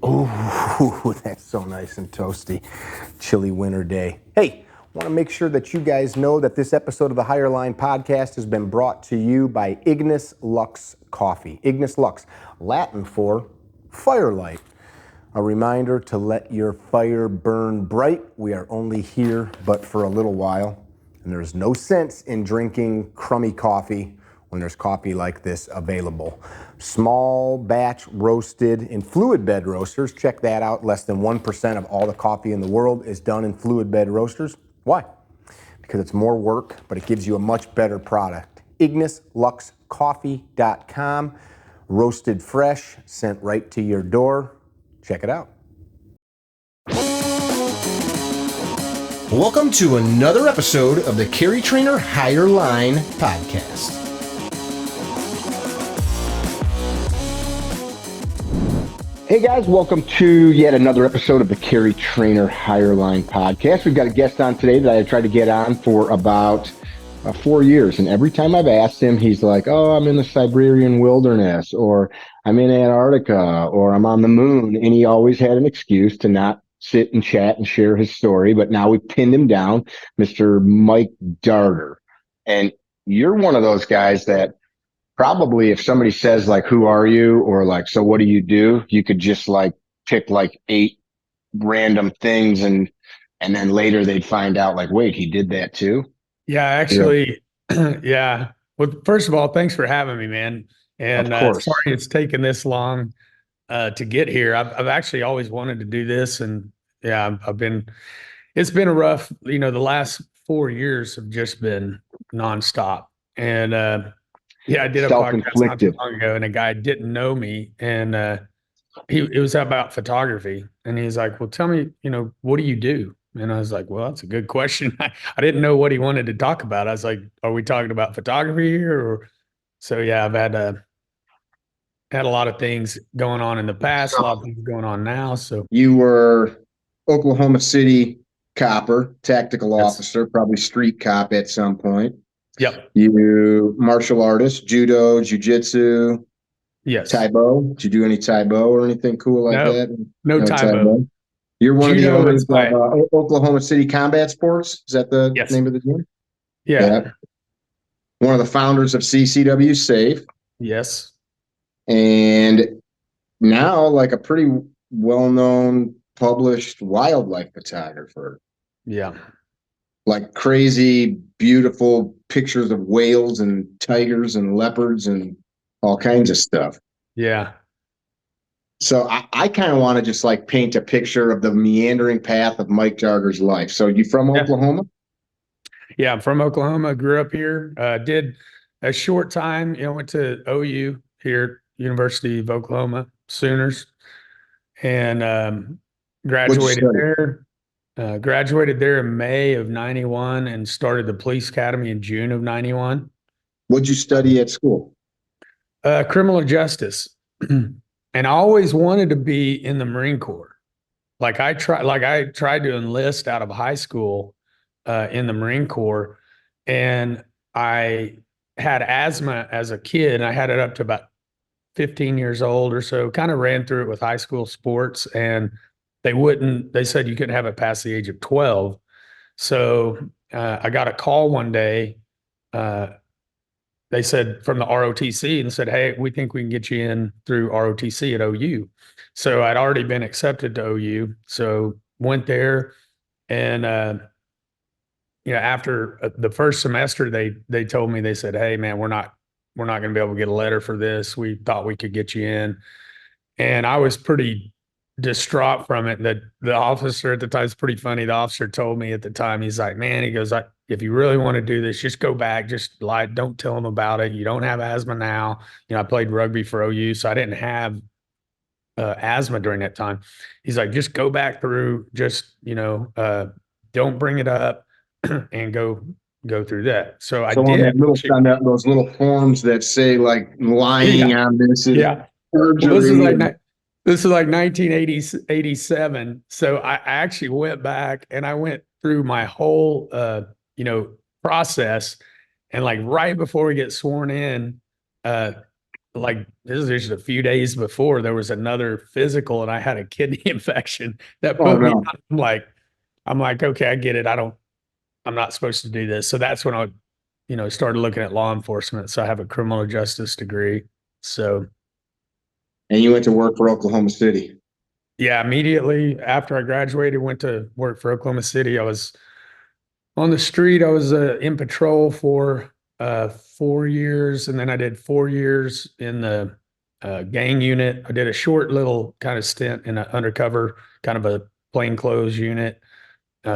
Oh, that's so nice and toasty. Chilly winter day. Hey, want to make sure that you guys know that this episode of the Higher Line podcast has been brought to you by Ignis Lux Coffee. Ignis Lux, Latin for firelight. A reminder to let your fire burn bright. We are only here but for a little while, and there's no sense in drinking crummy coffee when there's coffee like this available. Small batch roasted in fluid bed roasters. Check that out. Less than 1% of all the coffee in the world is done in fluid bed roasters. Why? Because it's more work, but it gives you a much better product. IgnisLuxCoffee.com. Roasted fresh, sent right to your door. Check it out. Welcome to another episode of the CarryTrainer Higher Line podcast. Hey guys, welcome to yet another episode of the CarryTrainer Higher Line podcast. We've got a guest on today that I've tried to get on for about 4 years, and every time I've asked him, he's like, "Oh, I'm in the Siberian wilderness," or "I'm in Antarctica," or "I'm on the moon," and he always had an excuse to not sit and chat and share his story. But now we pinned him down, Mr. Mike Darter, and you're one of those guys that probably if somebody says like, "Who are you?" or like, "So what do you do?" you could just like pick like 8 random things, and then later they'd find out like, wait, he did that too. Yeah, Yeah, actually, yeah. Well, first of all, thanks for having me, man. of And sorry course. it's taken this long to get here. I've actually always wanted to do this, and yeah, it's been a rough, the last 4 years have just been nonstop. And yeah, I did a podcast not too Self-inflicted. long ago, and a guy didn't know me, and it was about photography, and he's like, "Well, tell me, what do you do?" And I was like, "Well, that's a good question." I didn't know what he wanted to talk about. I was like, "Are we talking about photography here?" Or so yeah, I've had a lot of things going on in the past, a lot of things going on now. So You were Oklahoma City copper, tactical yes, officer, probably street cop at some point. yep, You martial artist, judo, jujitsu, yes, Taibo. Did you do any Taibo or anything cool like no, that? no No Taibo. Taibo. You're one of the Judo owners is of my Oklahoma City Combat Sports. Is that the yes, name of the gym? yeah, Yeah. One of the founders of CCW Safe. yes, And now like a pretty well-known published wildlife photographer. yeah. Like crazy, beautiful pictures of whales and tigers and leopards and all kinds of stuff. Yeah. So I kind of want to just like paint a picture of the meandering path of Mike Darter's life. So you from Yeah. Oklahoma? Yeah, I'm from Oklahoma, grew up here, did a short time, went to OU here, University of Oklahoma Sooners, and What'd you graduated study? there. Graduated there in May of 91 and started the police academy in June of 91. What'd you study at school? Criminal justice. And I always wanted to be in the Marine Corps. I tried to enlist out of high school in the Marine Corps, and I had asthma as a kid. I had it up to about 15 years old or so. Kind of ran through it with high school sports, and they said you couldn't have it past the age of 12. So I got a call one day. Uh, they said from the ROTC and said, "Hey, we think we can get you in through ROTC at OU." So I'd already been accepted to OU. So went there, and after the first semester, they told me, they said, "Hey, man, we're not going to be able to get a letter for this. We thought we could get you in," and I was pretty distraught from it. That the officer at the time is pretty funny. The officer told me at the time, he's like, "Man," he goes, "if you really want to do this, just go back, just lie, don't tell them about it. You don't have asthma now." I played rugby for OU, so I didn't have asthma during that time. He's like, "Just go back through, just don't bring it up, and go through that." So I So on did. that little on that, those little forms that say like lying Yeah, on this is yeah. Well, perjury. this is like 1987. So I actually went back and I went through my whole you know process, and like right before we get sworn in, uh like this is just a few days before there was another physical and I had a kidney infection that Oh put me no. on. I'm like, okay, I get it. I'm not supposed to do this. So that's when I, started looking at law enforcement. So I have a criminal justice degree. So And you went to work for Oklahoma City. yeah, immediately after I graduated, went to work for Oklahoma City. I was on the street. I was in patrol for 4 years, and then I did 4 years in the gang unit. I did a short little kind of stint in an undercover, kind of a plainclothes unit,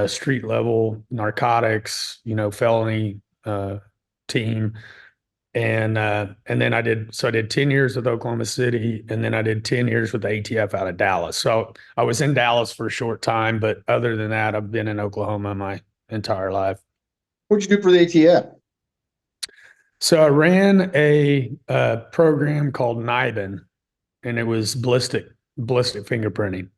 street level narcotics, felony team. And then I did 10 years with Oklahoma City, and then I did 10 years with the ATF out of Dallas. So I was in Dallas for a short time, but other than that, I've been in Oklahoma my entire life. What'd you do for the ATF? So I ran a program called NIBIN, and it was ballistic fingerprinting.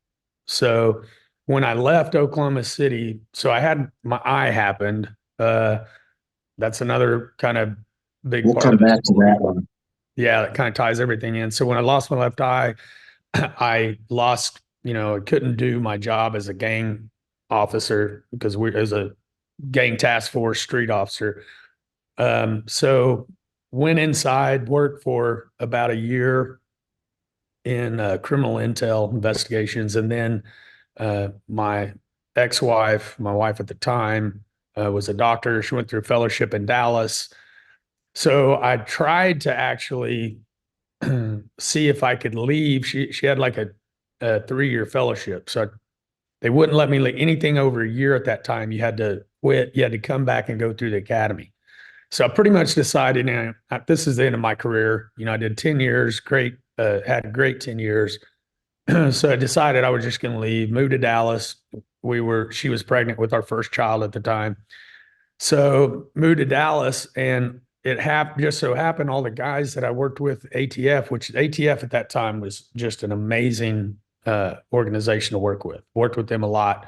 So when I left Oklahoma City, so I had my eye happened. That's another kind of big We'll part come of the back to story. that one. Yeah, that kind of ties everything in. So when I lost my left eye, I lost, I couldn't do my job as a gang officer because as a gang task force street officer. So went inside, worked for about a year in criminal intel investigations. And then my ex-wife, my wife at the time, was a doctor. She went through fellowship in Dallas. So I tried to actually see if I could leave. She had like a 3-year fellowship. So they wouldn't let me leave anything over a year at that time. You had to quit. You had to come back and go through the academy. So I pretty much decided, this is the end of my career. I did 10 years, had a great 10 years. So I decided I was just going to leave, move to Dallas. She was pregnant with our first child at the time. So moved to Dallas, and it just so happened all the guys that I worked with ATF, which ATF at that time was just an amazing organization to work with. Worked with them a lot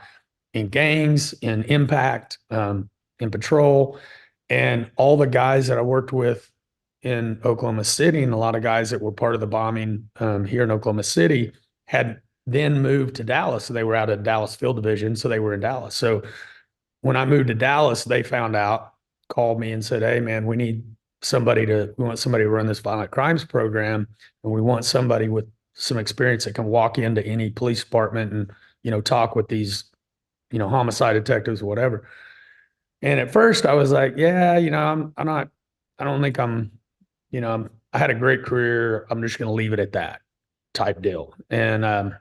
in gangs, in impact, in patrol, and all the guys that I worked with in Oklahoma City, and a lot of guys that were part of the bombing here in Oklahoma City had then moved to Dallas. So they were out of Dallas Field Division, so they were in Dallas. So when I moved to Dallas, they found out, called me and said, "Hey, man, we want somebody to run this violent crimes program, and we want somebody with some experience that can walk into any police department and talk with these homicide detectives or whatever." And at first, I was like, "Yeah, I'm not. I don't think I had a great career. I'm just going to leave it at that type deal." And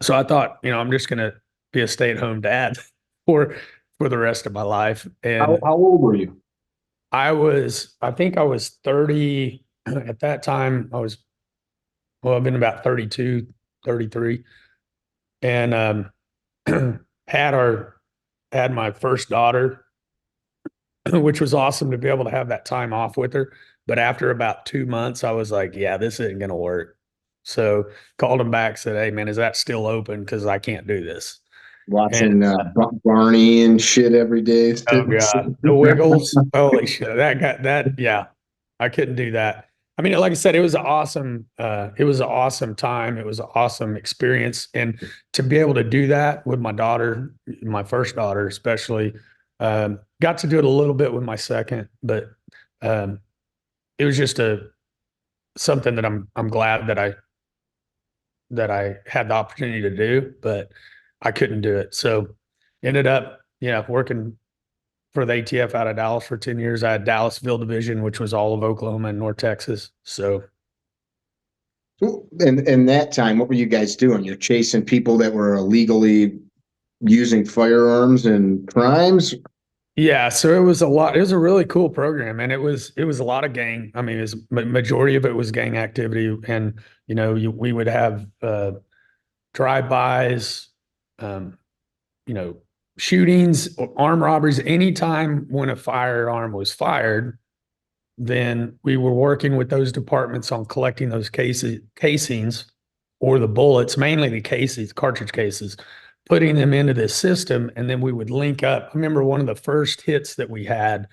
so I thought, I'm just going to be a stay-at-home dad for for the rest of my life. How, And how old were you? I think I was 30 at that time. I've been about 32, 33, and had our had my first daughter, which was awesome to be able to have that time off with her. But after about 2 months, I was like, yeah, this isn't going to work. So called him back, said, "Hey, man, is that still open? Because I can't do this." And Watching Barney and shit every day. oh God, the Wiggles. Holy shit. Yeah. I couldn't do that. I mean, like I said, it was an awesome time. It was an awesome experience. And to be able to do that with my daughter, my first daughter, especially, got to do it a little bit with my second, but um, it was just something that I'm glad that I had the opportunity to do, but I couldn't do it. So ended up, working for the ATF out of Dallas for 10 years. I had Dallas Field Division, which was all of Oklahoma and North Texas. So, And in that time, what were you guys doing? You're chasing people that were illegally using firearms and crimes? yeah, so it was a lot. It was a really cool program, and it was a lot of gang. I mean, majority of it was gang activity, and we would have drive-bys, um, you know, shootings, armed robberies. Anytime when a firearm was fired, then we were working with those departments on collecting those casings or the bullets, mainly the cases, cartridge cases, putting them into this system, and then we would link up. I remember one of the first hits that we had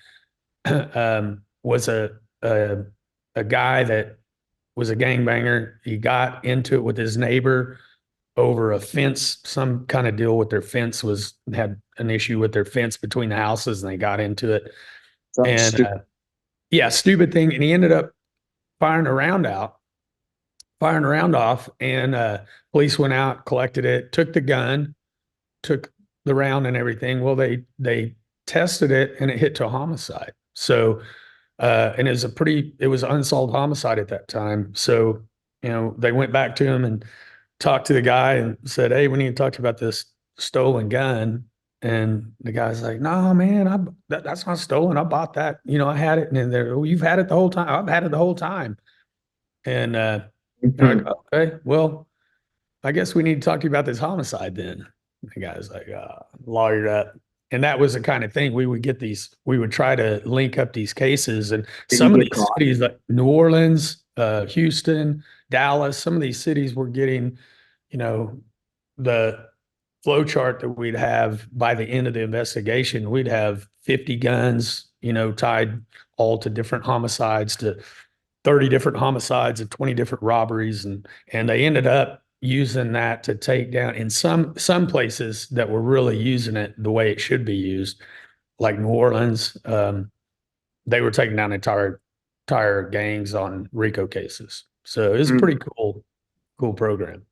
was a guy that was a gangbanger. He got into it with his neighbor over a fence, some kind of deal with their fence had an issue with their fence between the houses, and they got into it. Something And stupid. yeah, stupid thing. And he ended up firing a round out, firing a round off, and police went out, collected it, took the gun, took the round and everything. Well, they tested it and it hit to a homicide. So and it was unsolved homicide at that time. So, they went back to him and talked to the guy and said, "Hey, we need to talk to you about this stolen gun." And the guy's like, "No, man, that's not stolen. I bought that. I had it." And then they're, "Well, you've had it the whole time." "I've had it the whole time." And they're like, Mhm. "Okay, well, I guess we need to talk to you about this homicide then." The guy's like, lawyered up. And that was the kind of thing we would try to link up these cases. And Did he some of get these caught? cities like New Orleans, Houston, Dallas, some of these cities were getting, the flow chart that we'd have by the end of the investigation, we'd have 50 guns, tied all to different homicides, to 30 different homicides and 20 different robberies. And they ended up using that to take down in some places that were really using it the way it should be used, like New Orleans. They were taking down entire gangs on RICO cases. So it's a Mm. pretty cool program.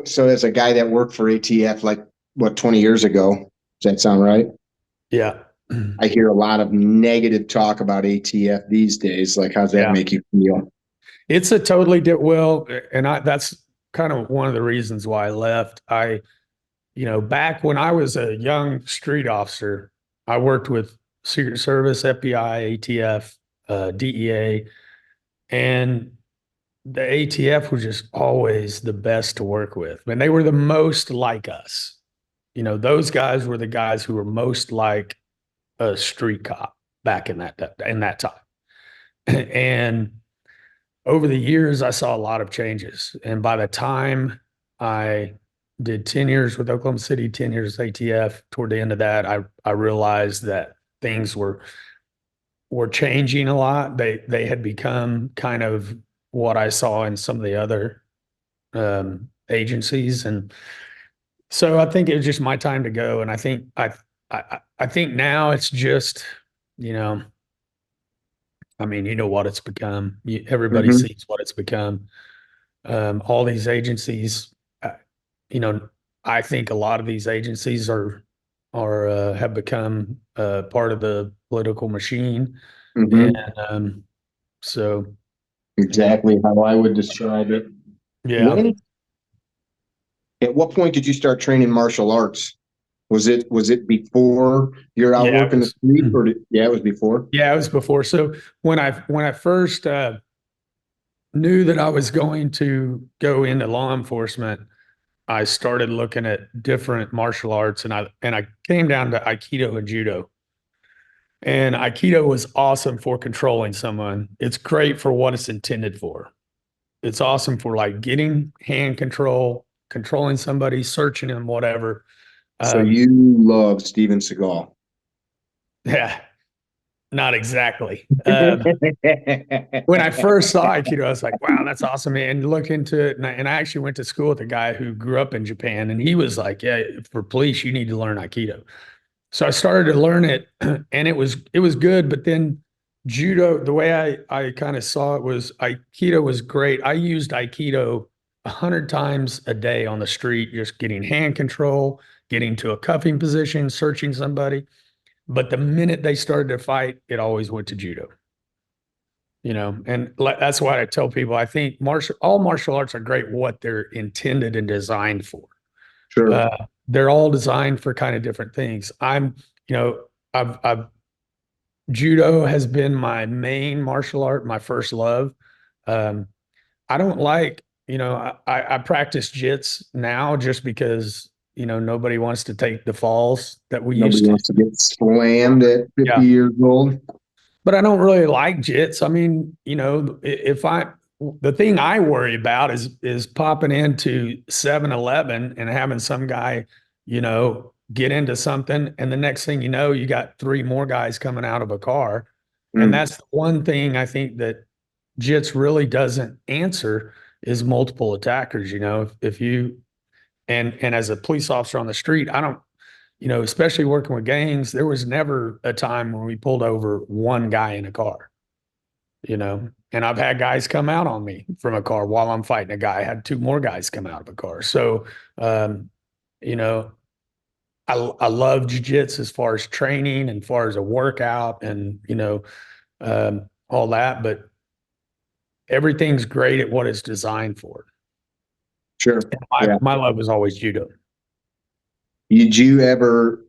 So as a guy that worked for ATF, like what, 20 years ago, does that sound right? Yeah. I hear a lot of negative talk about ATF these days. Like, how's that Yeah. make you feel? It's a totally well, and that's kind of one of the reasons why I left. Back when I was a young street officer, I worked with Secret Service, FBI, ATF, DEA, and the ATF was just always the best to work with. And they were the most like us. Those guys were the guys who were most like a street cop back in that time. And over the years, I saw a lot of changes. And by the time I did 10 years with Oklahoma City, 10 years ATF, toward the end of that, I realized that things were changing a lot. They had become kind of what I saw in some of the other agencies. And so I think it was just my time to go. And I think now it's just, you know, I mean, what it's become. Everybody Hmm. sees what it's become. All these agencies, you know, I think a lot of these agencies are have become part of the political machine, and Hmm. so Exactly how I would describe it. yeah, When, at what point did you start training martial arts? Was it before you're out yeah, it working the was, street, or yeah, it was before. yeah, it was before. So when I first knew that I was going to go into law enforcement, I started looking at different martial arts, and I came down to Aikido and Judo. And Aikido was awesome for controlling someone. It's great for what it's intended for. It's awesome for like getting hand control, controlling somebody, searching them, whatever. So Um, you love Steven Seagal. yeah, not exactly. When I first saw Aikido, I was like, wow, that's awesome. And look into it. And I actually went to school with a guy who grew up in Japan. And he was like, yeah, for police, you need to learn Aikido. So I started to learn it, and it was good. But then judo, the way I kind of saw it was Aikido was great. I used Aikido 100 times a day on the street, just getting hand control, getting to a cuffing position, searching somebody. But the minute they started to fight, it always went to judo. And that's why I tell people I think all martial arts are great what they're intended and designed for. Sure. They're all designed for kind of different things. You know, I've judo has been my main martial art, my first love. Um, I don't like, I practice jits now just because, nobody wants to take the falls that we Nobody used to. wants to get slammed at 50 Yeah. years old. But I don't really like jits. I mean, the thing I worry about is popping into 7-Eleven and having some guy, get into something, and the next thing you know, you got three more guys coming out of a car. And Mm. that's the one thing I think that jits really doesn't answer is multiple attackers. If you and as a police officer on the street, I don't, especially working with gangs, there was never a time when we pulled over one guy in a car, and I've had guys come out on me from a car while I'm fighting a guy. I had two more guys come out of a car. So, you know, I love jujitsu as far as training and far as a workout and, all that, but everything's great at what it's designed for. Sure. And my love was always judo. Did you ever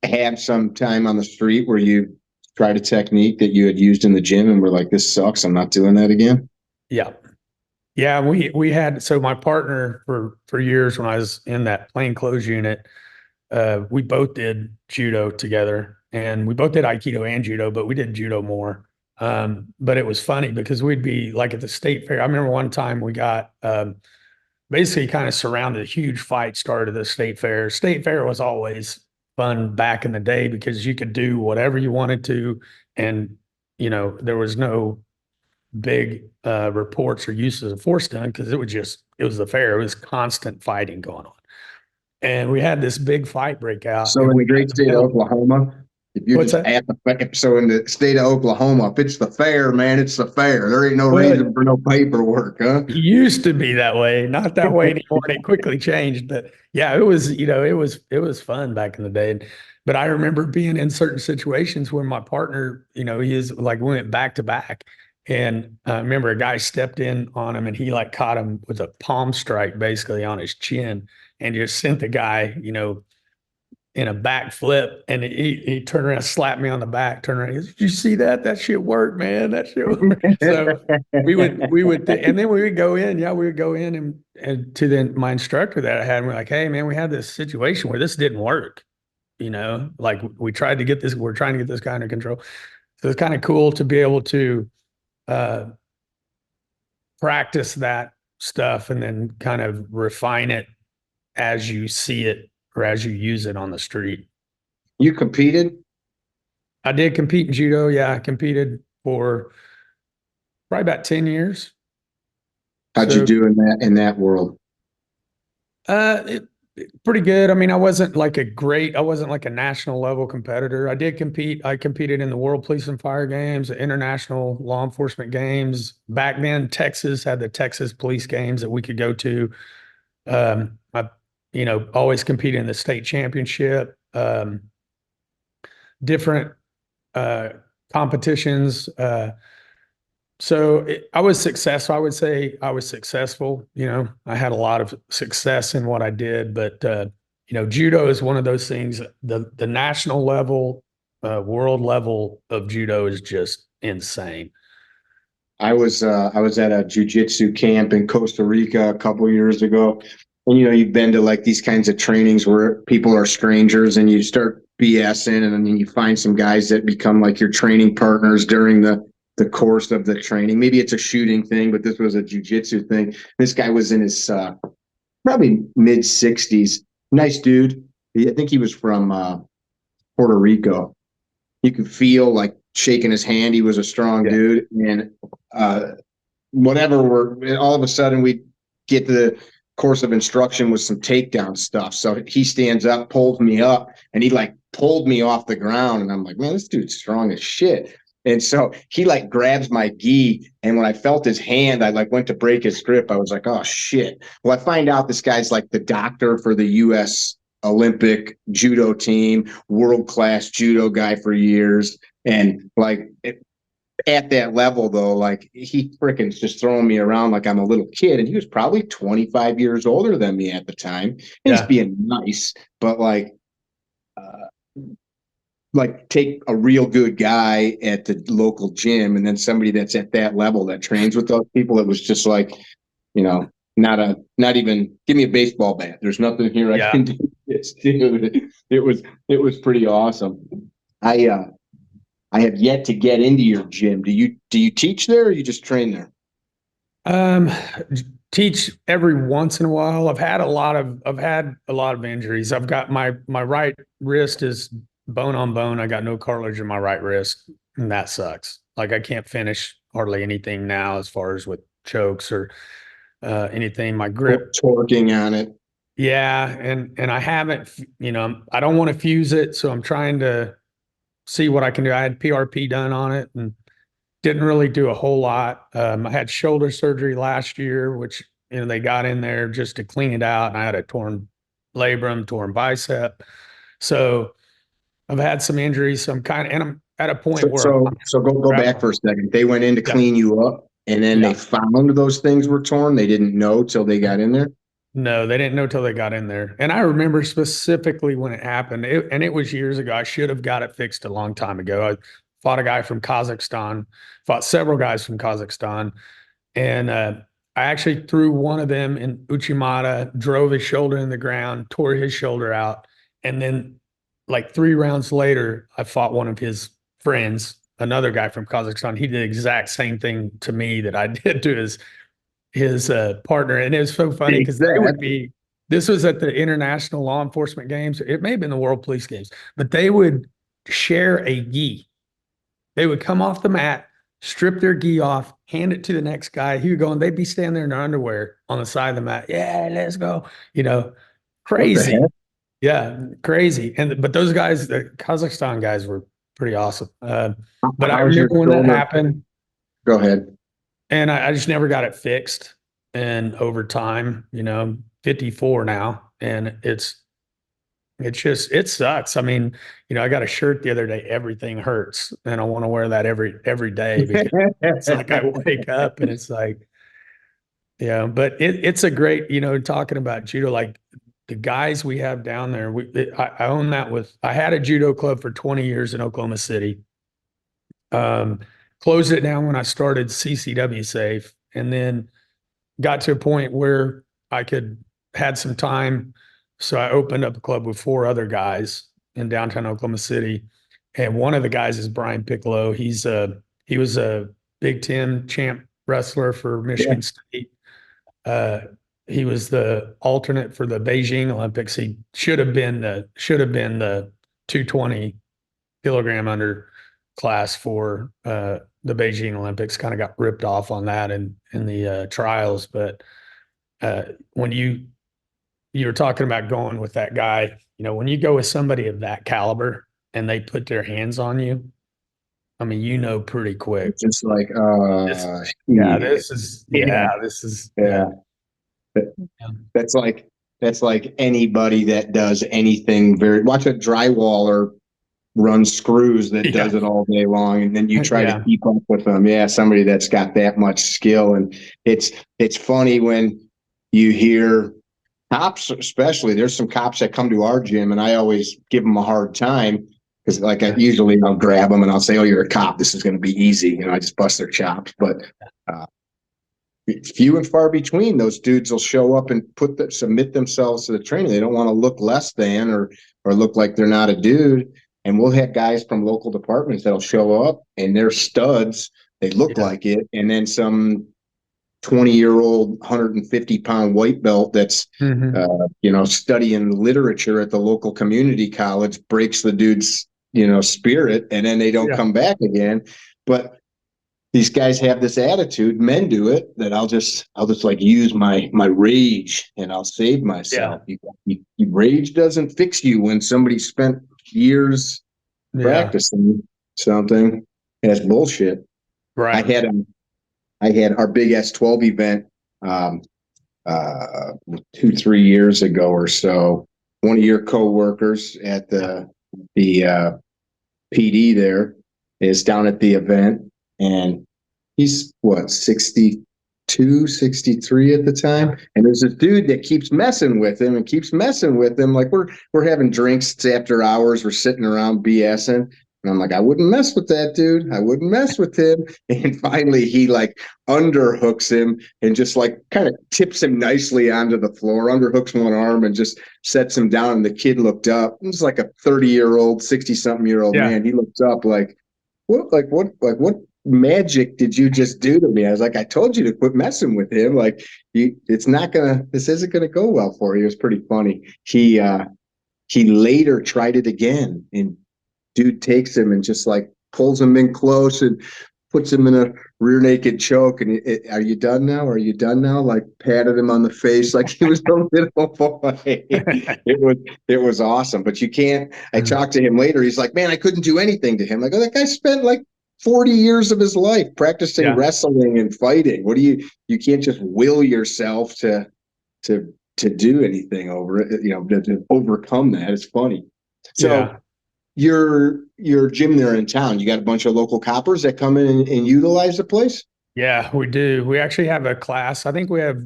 have some time on the street where you tried a technique that you had used in the gym and were like, this sucks, I'm not doing that again? Yeah. Yeah, we had, so my partner for years when I was in that plainclothes unit, we both did judo together, and we both did Aikido and judo, but we did judo more. But it was funny because we'd be like at the state fair. I remember one time we got basically kind of surrounded. A huge fight started at the state fair. State fair was always fun back in the day because you could do whatever you wanted to, and there was no big reports or uses of force done because it was the fair. It was constant fighting going on. And we had this big fight break out. So in the great state of Oklahoma, if you're What's just that? at the so in the state of Oklahoma, if it's the fair, man, it's the fair. There ain't no Well, reason for no paperwork, huh? it used to be that way, not that way anymore. And it quickly changed. But yeah, it was fun back in the day. But I remember being in certain situations when my partner, he is like, we went back to back. And I remember a guy stepped in on him and he like caught him with a palm strike basically on his chin and just sent the guy, in a backflip. And he turned around, slapped me on the back, turned around. He goes, "Did you see that? That shit worked, man. That shit worked." So and then we would go in. Yeah, we would go in and to my instructor that I had, and we're like, "Hey, man, we had this situation where this didn't work. Like we're trying to get this guy under control." So it's kind of cool to be able to practice that stuff and then kind of refine it as you see it or as you use it on the street. You competed? I did compete in judo. Yeah, I competed for probably about 10 years. How'd you do in that world? Pretty good. I mean, I wasn't like a national level competitor. I competed in the World Police and Fire Games, the International Law Enforcement Games. Back then, Texas had the Texas Police Games that we could go to. I, always competed in the state championship, different competitions. I was successful. I would say I was successful. I had a lot of success in what I did, but judo is one of those things. The national level, world level of judo is just insane. I was at a jujitsu camp in Costa Rica a couple years ago. And you've been to like these kinds of trainings where people are strangers and you start BSing, and then you find some guys that become like your training partners during the course of the training. Maybe it's a shooting thing, but this was a jujitsu thing. This guy was in his probably mid 60s. Nice dude. I think he was from Puerto Rico. You could feel like shaking his hand. He was a strong dude. And all of a sudden we get to the course of instruction with some takedown stuff. So he stands up, pulls me up, and he like pulled me off the ground. And I'm like, man, this dude's strong as shit. And so he like grabs my gi, and when I felt his hand, I like went to break his grip. I was like, oh shit. Well, I find out this guy's like the doctor for the U.S. Olympic judo team, world-class judo guy for years. And like at that level though, like he freaking just throwing me around like I'm a little kid. And he was probably 25 years older than me at the time. He's being nice, but like take a real good guy at the local gym and then somebody that's at that level that trains with those people. It was just like, not even give me a baseball bat. There's nothing here I can do this, dude. It was pretty awesome. I have yet to get into your gym. Do you teach there or you just train there? Teach every once in a while. I've had a lot of injuries. I've got my right wrist is bone on bone. I got no cartilage in my right wrist, and that sucks. Like I can't finish hardly anything now as far as with chokes or anything. My grip, Torquing on it. yeah, and I haven't, I don't want to fuse it, so I'm trying to see what I can do. I had PRP done on it and didn't really do a whole lot. I had shoulder surgery last year, which they got in there just to clean it out, and I had a torn labrum, torn bicep. So I've had some injuries. So I'm at a point where So go back for a second. They went in to yeah, clean you up, and then yeah. they found those things were torn. They didn't know till they got in there. No, they didn't know till they got in there. And I remember specifically when it happened, and it was years ago. I should have got it fixed a long time ago. I fought a guy from Kazakhstan, fought several guys from Kazakhstan, and I actually threw one of them in Uchimata, drove his shoulder in the ground, tore his shoulder out, and then like 3 rounds later, I fought one of his friends, another guy from Kazakhstan. He did the exact same thing to me that I did to his partner. And it was so funny because they would be, this was at the International Law Enforcement Games. It may have been the World Police Games, but they would share a gi. They would come off the mat, strip their gi off, hand it to the next guy. He would go, and they'd be standing there in their underwear on the side of the mat. Yeah, let's go. What the Crazy. heck? Yeah, crazy. But those guys, the Kazakhstan guys, were pretty awesome. But I How's your remember when that shoulder? happened, Go ahead. and I just never got it fixed. And over time, 54 now, and it sucks. I mean, I got a shirt the other day, everything hurts, and I want to wear that every day because it's like I wake up and it's like, yeah. But it's a great, talking about judo, like the guys we have down there. I own that I had a judo club for 20 years in Oklahoma City. Um, Closed it down when I started CCW Safe, and then got to a point where I had some time. So I opened up a club with 4 other guys in downtown Oklahoma City. And one of the guys is Brian Piccolo. He was a Big Ten champ wrestler for Yeah. Michigan State. Uh, he was the alternate for the Beijing Olympics. He should have been the 220 kilogram under class for the Beijing Olympics. Kind of got ripped off on that in the trials. But when you were talking about going with that guy, when you go with somebody of that caliber and they put their hands on you, I mean, pretty quick. It's just like, Yeah, shit. this is, Yeah. That's like anybody that does anything watch a drywaller run screws that does it all day long, and then you try to keep up with them. Yeah, somebody that's got that much skill. And it's funny when you hear cops, especially. There's some cops that come to our gym, and I always give them a hard time because, like, I'll grab them and I'll say, "Oh, you're a cop. This is going to be easy." I just bust their chops. But few and far between, those dudes will show up and submit themselves to the training. They don't want to look less than or look like they're not a dude. And we'll have guys from local departments that'll show up and they're studs. They look like it. And then some 20-year-old, 150-pound white belt that's, studying literature at the local community college breaks the dude's, spirit. And then they don't come back again. But these guys have this attitude, men do it, that I'll just like use my rage and I'll save myself. Rage doesn't fix you when somebody spent years practicing something. That's bullshit. Right. I had our big S12 event 2-3 years ago or so. One of your co-workers at the PD there is down at the event, and he's 62, 63 at the time. And there's this dude that keeps messing with him. Like we're having drinks. It's after hours. We're sitting around BSing. And I'm like, I wouldn't mess with that dude. I wouldn't mess with him. And finally he like underhooks him and just like kind of tips him nicely onto the floor, underhooks one arm and just sets him down. And the kid looked up. It was like a 30-year-old, 60-something-year-old man. He looked up like, what magic did you just do to me? I was like, I told you to quit messing with him. Like, this isn't gonna go well for you. It was pretty funny. He later tried it again, and dude takes him and just like pulls him in close and puts him in a rear naked choke, and are you done now? Are you done now? Like patted him on the face like he was a little boy. It was awesome. But you can't. I talked to him later. He's like, man, I couldn't do anything to him. I go, that guy spent like 40 years of his life practicing Yeah. wrestling and fighting. What do you can't just will yourself to do anything over it, to overcome that. It's funny. So Yeah. your gym there in town, you got a bunch of local coppers that come in and utilize the place? Yeah, we do. We actually have a class. I think we have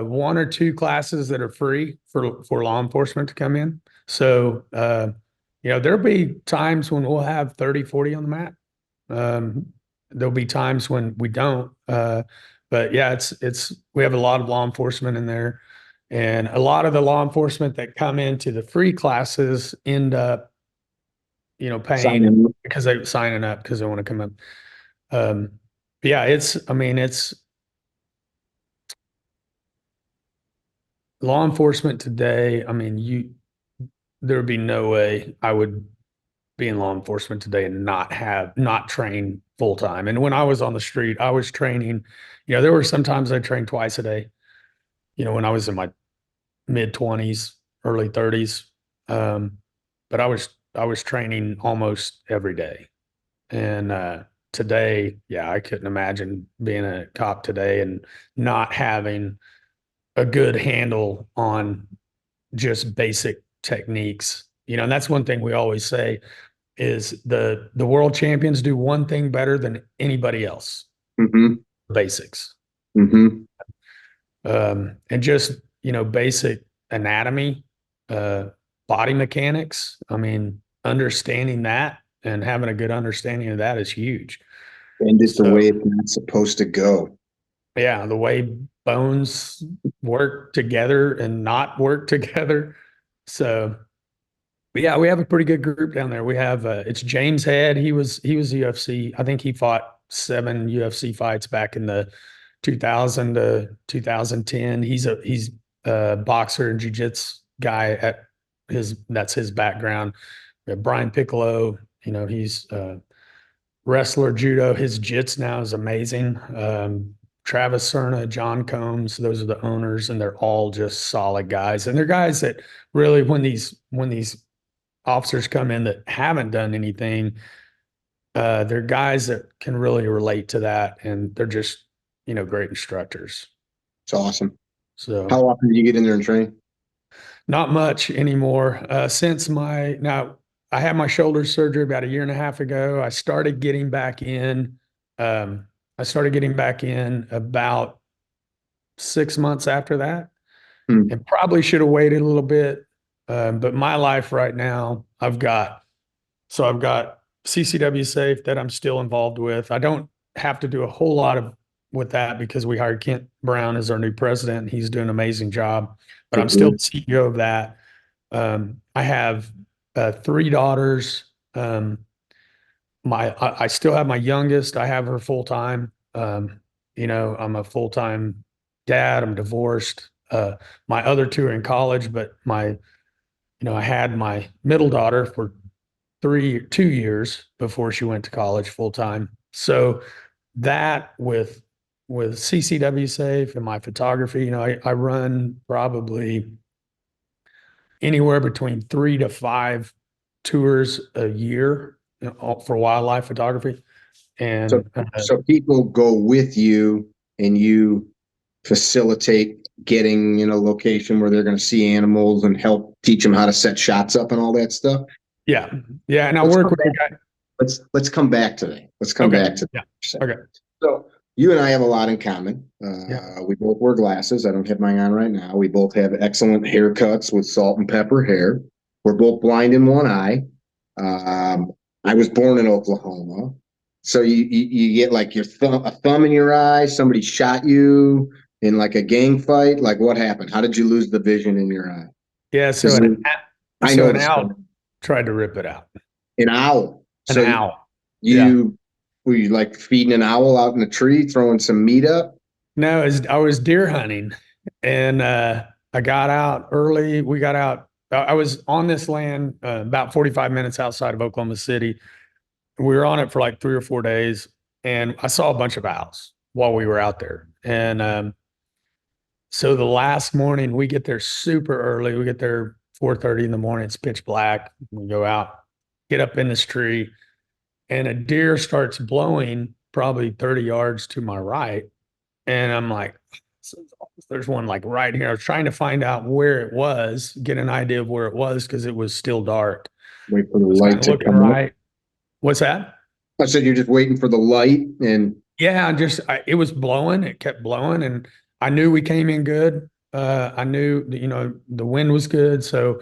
one or two classes that are free for law enforcement to come in. So, there'll be times when we'll have 30, 40 on the mat. There'll be times when we don't. But yeah, we have a lot of law enforcement in there. And a lot of the law enforcement that come into the free classes end up, paying Signing. because they signing up because they want to come up. Um, yeah, it's law enforcement today. I mean, there would be no way I would be in law enforcement today and not train full time. And when I was on the street, I was training, there were sometimes I trained twice a day, when I was in my mid 20s, early 30s. But I was training almost every day. And today, yeah, I couldn't imagine being a cop today and not having a good handle on just basic techniques. And that's one thing we always say is the world champions do one thing better than anybody else. Mm-hmm. Basics. Mm-hmm. And just, basic anatomy, body mechanics. I mean, understanding that and having a good understanding of that is huge. And it the So way it's not supposed to go. yeah, the way bones work together and not work together. So, but yeah, we have a pretty good group down there. We have it's James Head. He was UFC. I think he fought 7 UFC fights back in the 2000 to 2010. He's a boxer and jiu-jitsu guy that's his background. We have Brian Piccolo, he's wrestler judo. His jits now is amazing. Travis Cerna, John Combs, those are the owners, and they're all just solid guys. And they're guys that really, when these officers come in that haven't done anything, they're guys that can really relate to that, and they're just great instructors. It's awesome. So How often do you get in there and train? not much anymore. Now I had my shoulder surgery about a year and a half ago. I started getting back in. I started getting back in about 6 months after that, Hmm. and probably should have waited a little bit. But my life right now, I've got CCW Safe that I'm still involved with. I don't have to do a whole lot with that because we hired Kent Brown as our new president. And he's doing an amazing job, but I'm Good still deal. the CEO of that. I have 3 daughters. I still have my youngest. I have her full time. I'm a full time dad. I'm divorced. My other 2 are in college, but I had my middle daughter for 2 years before she went to college full time. So that with CCW Safe and my photography, I run probably anywhere between 3 to 5 tours a year, for wildlife photography. So, And so people go with you and you facilitate getting in a location where they're going to see animals and help teach them how to set shots up and all that stuff. yeah, yeah. And I Let's work come with back. a guy. Let's come back to that. Let's come Okay. back to Yeah. that. Okay. So you and I have a lot in common. Yeah. We both wear glasses. I don't have mine on right now. We both have excellent haircuts with salt and pepper hair. We're both blind in one eye. I was born in Oklahoma. So you get like a thumb in your eye. Somebody shot you in like a gang fight. Like what happened? How did you lose the vision in your eye? Yeah. Because I So know an the story. owl tried to rip it out. An owl. An So owl. Yeah. you were you like feeding an owl out in a tree, throwing some meat up? No, I was deer hunting, and I got out early. We got out. I was on this land about 45 minutes outside of Oklahoma City. We were on it for like 3 or 4 days. and I saw a bunch of owls while we were out there. And so the last morning we get there super early. We get there 4:30 in the morning. It's pitch black. We go out, get up in this tree, and a deer starts blowing probably 30 yards to my right. And I'm like, there's one like right here. I was trying to find out where it was, get an idea of where it was because it was still dark. Wait for the I was kind light of to looking come up. right. What's that? I said you're just waiting for the light, and Yeah, it was blowing. It kept blowing, and I knew we came in good. I knew the wind was good, so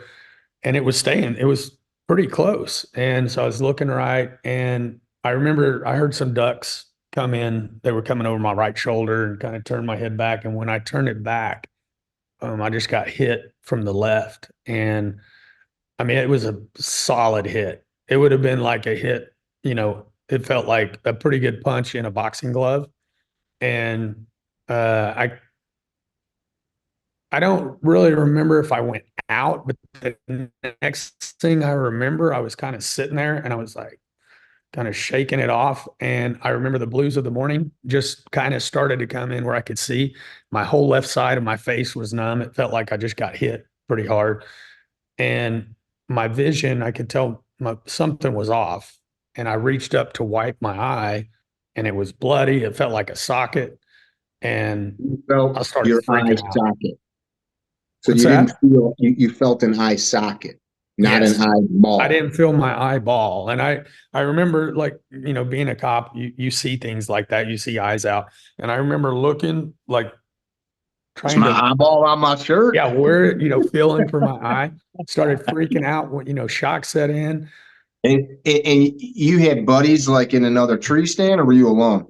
and it was staying. It was pretty close, and so I was looking right, and I remember I heard some ducks come in. They were coming over my right shoulder, and kind of turned my head back. And when I turned it back, I just got hit from the left, and I mean it was a solid hit. It would have been like a hit. It felt like a pretty good punch in a boxing glove. And I don't really remember if I went out, but the next thing I remember, I was kind of sitting there and I was like kind of shaking it off. And I remember the blues of the morning just kind of started to come in where I could see my whole left side of my face was numb. It felt like I just got hit pretty hard. And my vision, I could tell something was off. And I reached up to wipe my eye and it was bloody. It felt like a socket. And you I felt started your eye freaking out. socket. So What's you didn't that? feel you felt an eye socket, not an Yes. I eyeball. didn't feel my eyeball. And I remember like, being a cop, you see things like that. You see eyes out. And I remember looking like Is trying my to, eyeball on my shirt? yeah, where, feeling for my eye, started freaking out when, shock set in. And you had buddies like in another tree stand, or were you alone?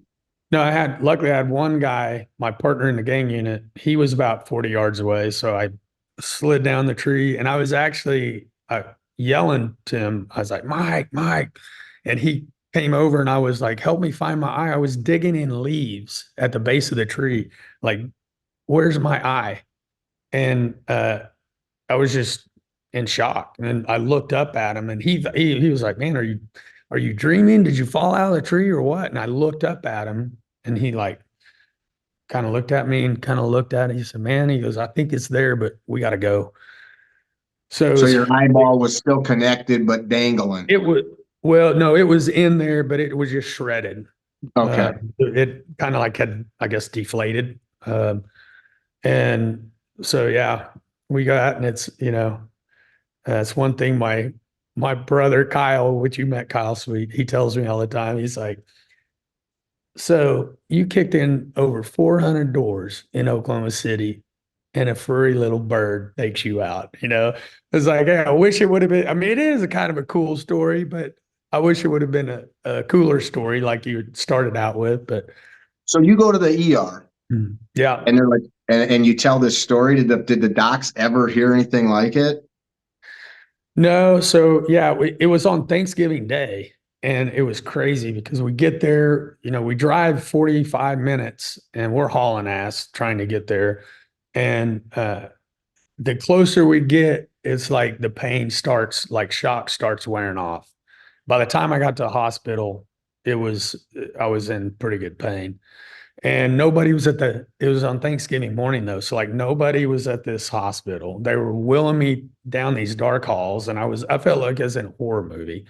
No, luckily I had one guy, my partner in the gang unit. He was about 40 yards away. So I slid down the tree and I was actually yelling to him. I was like, Mike, Mike. And he came over and I was like, help me find my eye. I was digging in leaves at the base of the tree. Like, where's my eye? And I was just in shock. And I looked up at him and he was like, man, are you dreaming? Did you fall out of the tree or what? And I looked up at him and he like kind of looked at me and kind of looked at it. He said, man, he goes, I think it's there, but we got to go. So So your eyeball was still connected but dangling. it was, well, no, it was in there, but it was just shredded. Okay. It kind of like had, I guess, deflated. And so, yeah, we got, and it's one thing my brother Kyle, which you met Kyle Sweet, he tells me all the time. He's like, so you kicked in over 400 doors in Oklahoma City and a furry little bird takes you out, It's like, hey, I wish it would have been, I mean, it is a kind of a cool story, but I wish it would have been a cooler story like you started out with, but So you go to the ER yeah. and they're like, and you tell this story. Did the docs ever hear anything like it? No, so yeah, it was on Thanksgiving Day and it was crazy because we get there, we drive 45 minutes and we're hauling ass trying to get there. And the closer we get, it's like the pain starts, like shock starts wearing off. By the time I got to the hospital, I was in pretty good pain. And nobody was it was on Thanksgiving morning though. So like nobody was at this hospital. They were wheeling me down these dark halls and I felt like it was in a horror movie,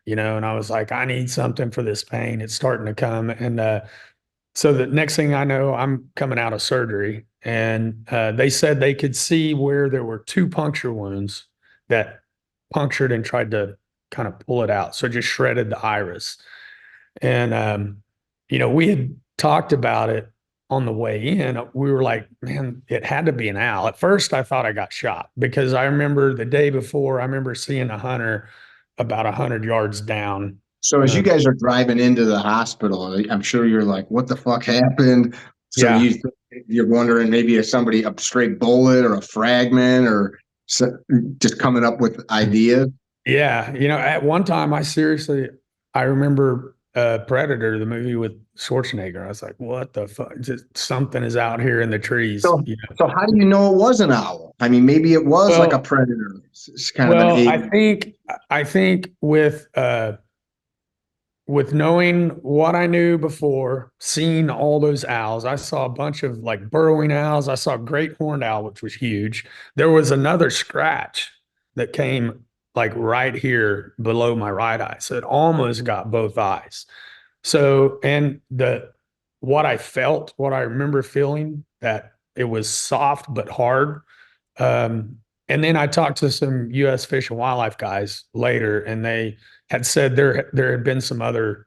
and I was like, I need something for this pain. It's starting to come. And so the next thing I know, I'm coming out of surgery and they said they could see where there were two puncture wounds that punctured and tried to kind of pull it out. So it just shredded the iris. And, we had talked about it on the way in. We were like, man, it had to be an owl. At first, I thought I got shot because I remember the day before, I remember seeing a hunter about 100 yards down. So as you guys are driving into the hospital, I'm sure you're like, "What the fuck happened?" So Yeah. you're wondering maybe if somebody a straight bullet or a fragment or just coming up with ideas. Yeah. At one time, I remember Predator, the movie with Schwarzenegger. I was like, what the fuck? Just something is out here in the trees. So so how do you know it was an owl? I mean, maybe it was like a Well, predator. It's kind of an well, ape. I think with with knowing what I knew before, seeing all those owls, I saw a bunch of like burrowing owls. I saw a great horned owl, which was huge. There was another scratch that came like right here below my right eye. So it almost got both eyes. So, and what I felt, what I remember feeling, that it was soft but hard. Um, and then I talked to some U.S. Fish and Wildlife guys later, and they had said there had been some other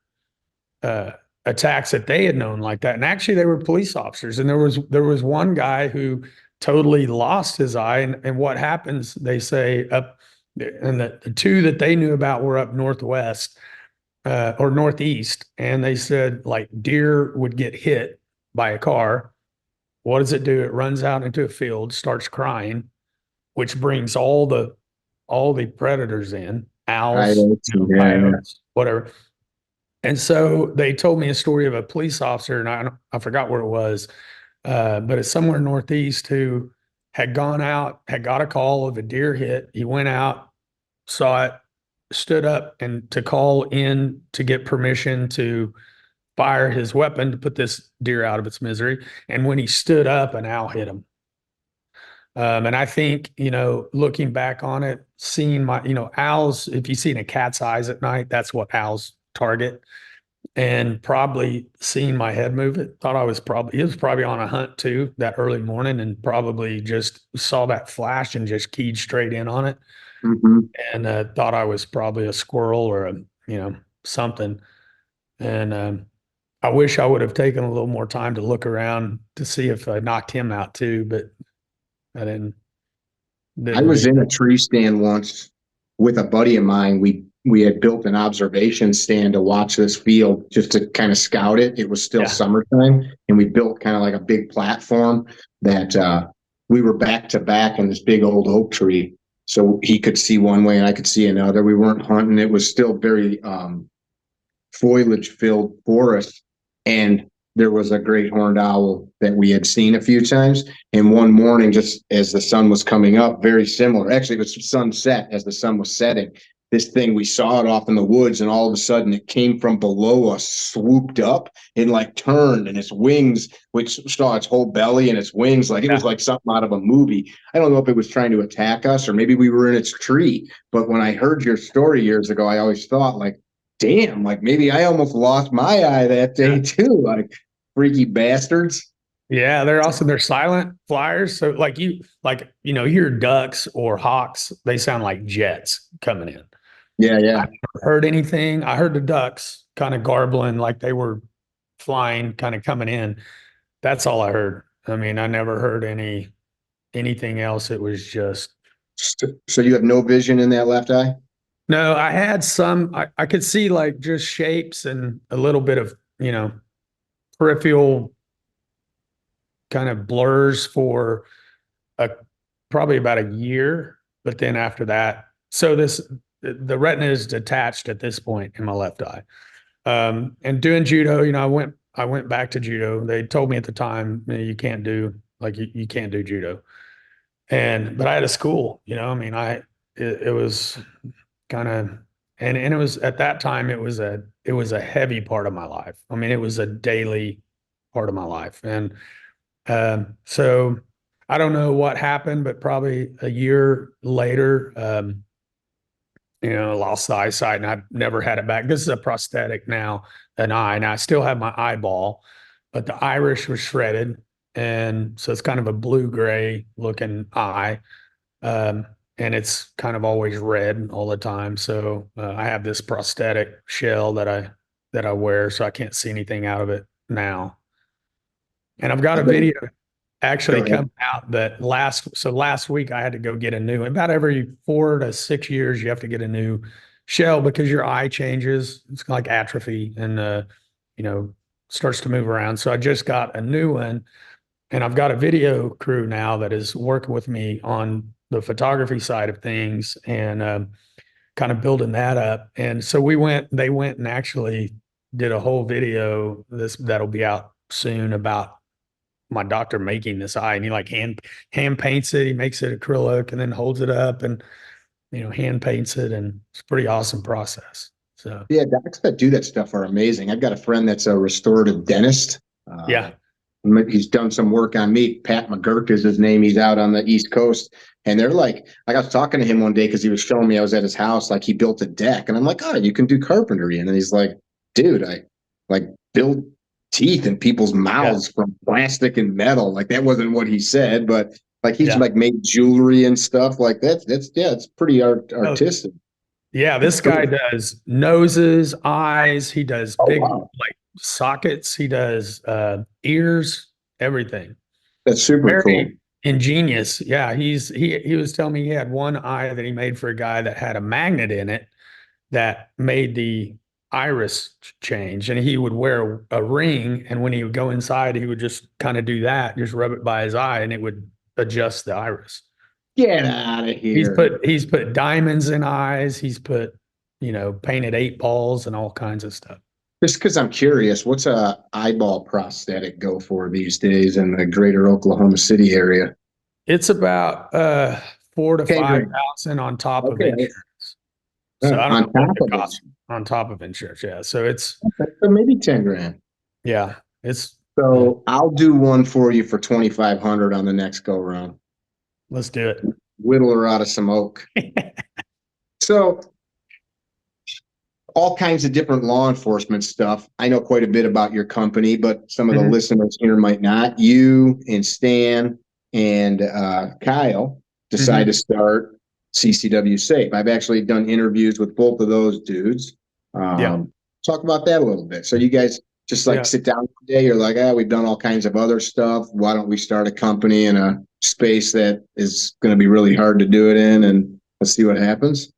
uh, attacks that they had known like that. And actually, they were police officers, and there was one guy who totally lost his eye. And what happens? They say up, and the two that they knew about were up northwest or northeast, and they said like deer would get hit by a car. What does it do? It runs out into a field, starts crying, which brings all the predators in, owls, Coyotes, yeah. coyotes, whatever. And so they told me a story of a police officer, and I forgot where it was, but it's somewhere northeast, who had gone out, had got a call of a deer hit. He went out, saw it, stood up, and to call in to get permission to fire his weapon to put this deer out of its misery. And when he stood up, an owl hit him. And I think, looking back on it, seeing owls, if you see in a cat's eyes at night, that's what owls target. And probably seeing my head move, it was probably on a hunt too that early morning, and probably just saw that flash and just keyed straight in on it, Hmm. and thought I was probably a squirrel or something. And I wish I would have taken a little more time to look around to see if I knocked him out too, but I didn't. I Didn't was do in a that. tree stand once with a buddy of mine. We had built an observation stand to watch this field just to kind of scout it. It was still Yeah. summertime, and we built kind of like a big platform that we were back to back in this big old oak tree. So he could see one way and I could see another. We weren't hunting. It was still very foliage filled forest. And there was a great horned owl that we had seen a few times. And one morning, just as the sun was coming up, very similar. Actually, it was sunset as the sun was setting. This thing, we saw it off in the woods, and all of a sudden it came from below us, swooped up and like turned, and its wings, which saw its whole belly and its wings, like it was Yeah. like something out of a movie. I don't know if it was trying to attack us or maybe we were in its tree. But when I heard your story years ago, I always thought, like, damn, like maybe I almost lost my eye that day too. Like, freaky bastards. Yeah, they're silent flyers. So you hear ducks or hawks, they sound like jets coming in. Yeah, I yeah. never heard anything. I heard the ducks kind of garbling like they were flying, kind of coming in. That's all I heard. I mean, I never heard anything else. It was just So you have no vision in that left eye? no, I had some I could see like just shapes and a little bit of, peripheral kind of blurs for a probably about a year, but then after that, so the retina is detached at this point in my left eye. And doing judo, I went back to judo. They told me at the time, you can't do you can't do judo. But I had a school, I mean, it was kind of, and it was at that time, it was a heavy part of my life. I mean, it was a daily part of my life. And so I don't know what happened, but probably a year later, lost the eyesight, and I've never had it back. This is a prosthetic now, an eye, and I still have my eyeball, but the iris was shredded. And so it's kind of a blue gray looking eye. Um, and it's kind of always red all the time. So I have this prosthetic shell that I wear, so I can't see anything out of it now. And I've got a video Go actually ahead. come out that last week I had to go get a new. About every 4 to 6 years, you have to get a new shell because your eye changes. It's like atrophy and you know starts to move around. So I just got a new one, and I've got a video crew now that is working with me on the photography side of things, and kind of building that up. And so they went and actually did a whole video that'll be out soon about my doctor making this eye, and he like hand paints it. He makes it acrylic and then holds it up and hand paints it, and it's a pretty awesome process. So Yeah, docs that do that stuff are amazing. I've got a friend that's a restorative dentist. yeah. He's done some work on me. Pat McGurk is his name. He's out on the East Coast. And they're like I was talking to him one day because he was showing me I was at his house, like he built a deck. And I'm like, oh, you can do carpentry. And then he's like, dude, I like build teeth in people's Yeah. mouths from plastic and metal. Like that wasn't what he said, but like he's Yeah. like made jewelry and stuff like that. That's yeah, it's pretty Oh, artistic. yeah. It's This guy cool. does noses, eyes. He does Oh big wow. like sockets. He does ears, everything. That's super cool. Very ingenious. Yeah. He was telling me he had one eye that he made for a guy that had a magnet in it that made the iris change. And he would wear a ring. And when he would go inside, he would just kind of do that, just rub it by his eye, and it would adjust the iris. Get out of He's here. put diamonds in eyes. He's put, painted 8 balls and all kinds of stuff. Just because I'm curious, what's a eyeball prosthetic go for these days in the greater Oklahoma City area? It's about 10 grand. $4,000 to $5,000 on top of Okay. insurance. So I don't know On what top it of it. costs on top of insurance. Yeah. So it's Okay, so maybe 10 grand. yeah, it's So I'll do one for you for 2,500 on the next go round. let's do it. Whittle her out of some oak. So all kinds of different law enforcement stuff. I know quite a bit about your company, but some of the Mhm. listeners here might not. You and Stan and Kyle decide to Mhm. start CCW Safe. I've actually done interviews with both of those dudes. Yeah. Talk about that a little bit. So you guys just like Yeah. sit down one day. You're like, we've done all kinds of other stuff. Why don't we start a company in a space that is going to be really hard to do it in, and let's see what happens.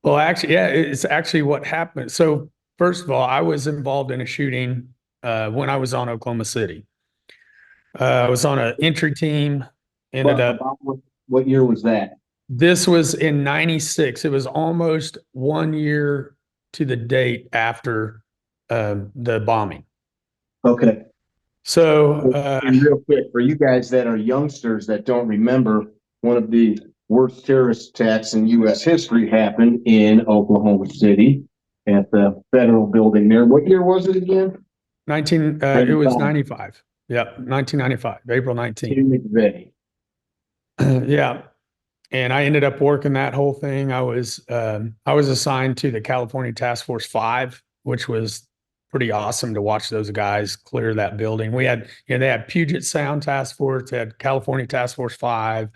Well, actually, yeah, it's actually what happened. So, first of all, I was involved in a shooting when I was on Oklahoma City. I was on an entry team. Ended But up. about what year was that? This was in '96. It was almost 1 year to the date after the bombing. Okay. So, And real quick, for you guys that are youngsters that don't remember, one of the worst terrorist attacks in U.S. history happened in Oklahoma City at the federal building there. What year was it again? it was 95. 95. Yep, 1995, April 19th. Team McVeigh. Yeah. And I ended up working that whole thing. I was assigned to the California Task Force 5, which was pretty awesome to watch those guys clear that building. We had, they had Puget Sound Task Force, they had California Task Force 5.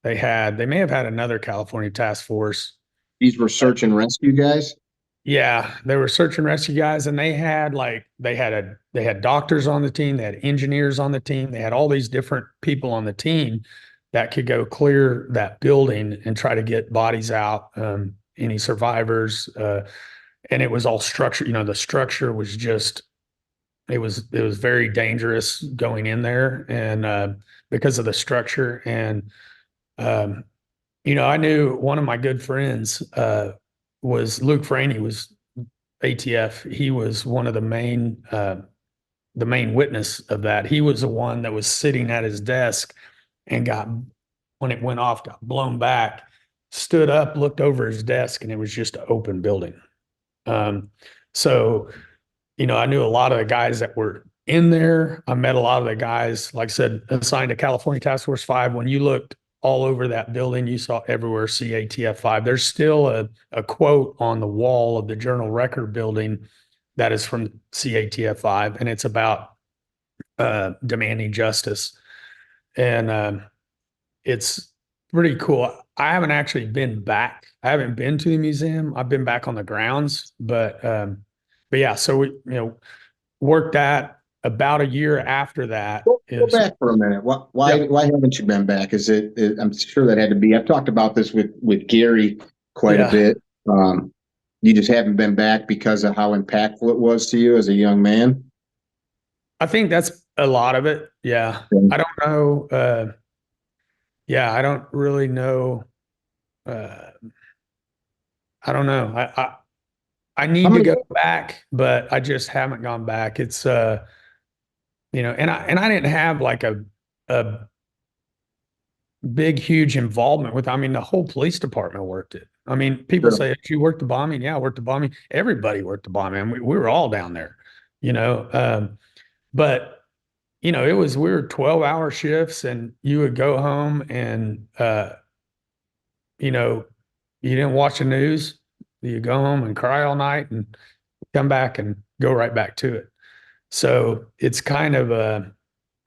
They may have had another California Task Force. These were search and rescue guys. Yeah, they were search and rescue guys, and they had doctors on the team, they had engineers on the team, they had all these different people on the team that could go clear that building and try to get bodies out, any survivors, and it was all structured. The structure was just it was very dangerous going in there, and because of the structure, and um, I knew one of my good friends was Luke Franey, was ATF. He was one of the main witness of that. He was the one that was sitting at his desk and when it went off, got blown back, stood up, looked over his desk, and it was just an open building. Um, so, I knew a lot of the guys that were in there. I met a lot of the guys, like I said, assigned to California Task Force 5. When you looked all over that building, you saw everywhere CATF 5. There's still a quote on the wall of the Journal Record building that is from CATF 5, and it's about demanding justice. And it's pretty cool. I haven't actually been back. I haven't been to the museum. I've been back on the grounds, but yeah. So we, worked that about a year after that Go is back for a minute. Why, yeah, why haven't you been back? I'm sure that had to be. I've talked about this with Gary quite a yeah. bit. Um, you just haven't been back because of how impactful it was to you as a young man. I think that's a lot of it. Yeah. I don't know. Yeah, I don't really know. Uh, I don't know. I How need to many? go back, but I just haven't gone back. It's and I didn't have like a big, huge involvement with. I mean, the whole police department worked it. I mean, people Sure. say, "You worked the bombing?" Yeah, I worked the bombing. Everybody worked the bombing. I mean, we were all down there, you know. But it was we were 12-hour shifts, and you would go home and you know, you didn't watch the news. You go home and cry all night and come back and go right back to it. So it's kind of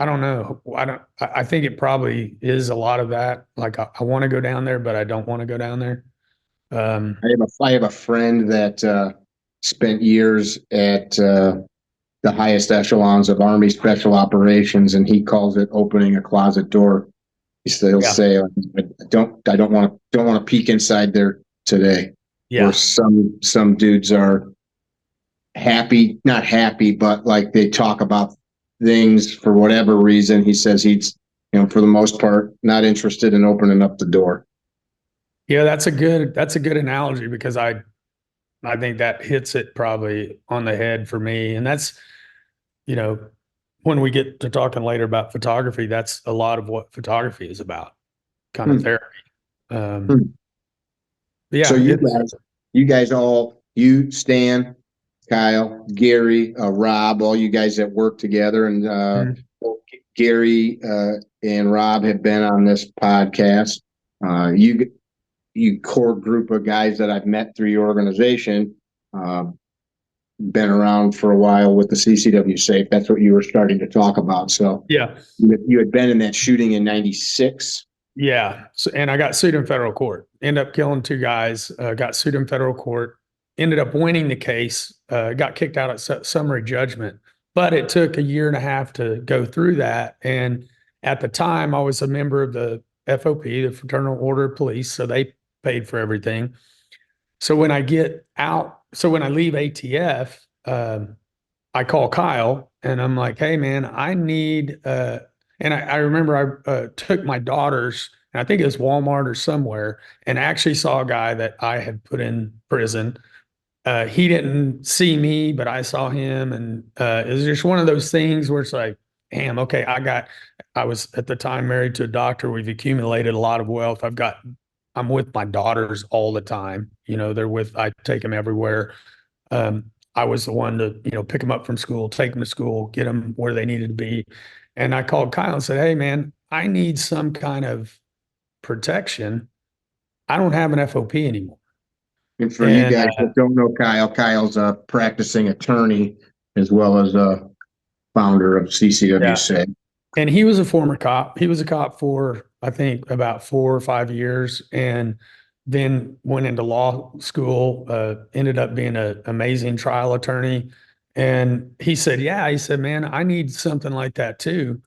I don't know. I think it probably is a lot of that. Like I want to go down there, but I don't want to go down there. Um, I have a friend that spent years at the highest echelons of Army Special Operations, and he calls it opening a closet door. He'll yeah. say, I don't want to peek inside there today." Where Yeah. some dudes are happy, not happy, but like they talk about things for whatever reason. He says he's, for the most part, not interested in opening up the door. Yeah, that's a good analogy because I think that hits it probably on the head for me. And that's, you know, when we get to talking later about photography, that's a lot of what photography is about, kind of Hmm. therapy. Um, Hmm. So yeah, it's you guys all, you, Stan, Kyle, Gary, Rob, all you guys that work together, and mm, Gary and Rob have been on this podcast. You core group of guys that I've met through your organization, uh, been around for a while with the CCW Safe. That's what you were starting to talk about. So yeah, you had been in that shooting in '96. yeah. So, and I got sued in federal court. End up killing two guys. Got sued in federal court. Ended up winning the case. Got kicked out at summary judgment. But it took a year and a half to go through that. And at the time, I was a member of the FOP, the Fraternal Order of Police, so they paid for everything. So when I get out, so when I leave ATF, I call Kyle and I'm like, "Hey man, I need," and I remember I took my daughters, and I think it was Walmart or somewhere, and actually saw a guy that I had put in prison. He didn't see me, but I saw him, and it was just one of those things where it's like, damn, okay, I was at the time married to a doctor. We've accumulated a lot of wealth. I'm with my daughters all the time. I take them everywhere. I was the one to, pick them up from school, take them to school, get them where they needed to be. And I called Kyle and said, "Hey, man, I need some kind of protection. I don't have an FOP anymore." And for you And guys that don't know Kyle, Kyle's a practicing attorney as well as a founder of CCW yeah, Safe. and he was a former cop. He was a cop for, I think, about 4 or 5 years, and then went into law school. Ended up being an amazing trial attorney. And he said, "Yeah," he said, "Man, I need something like that too."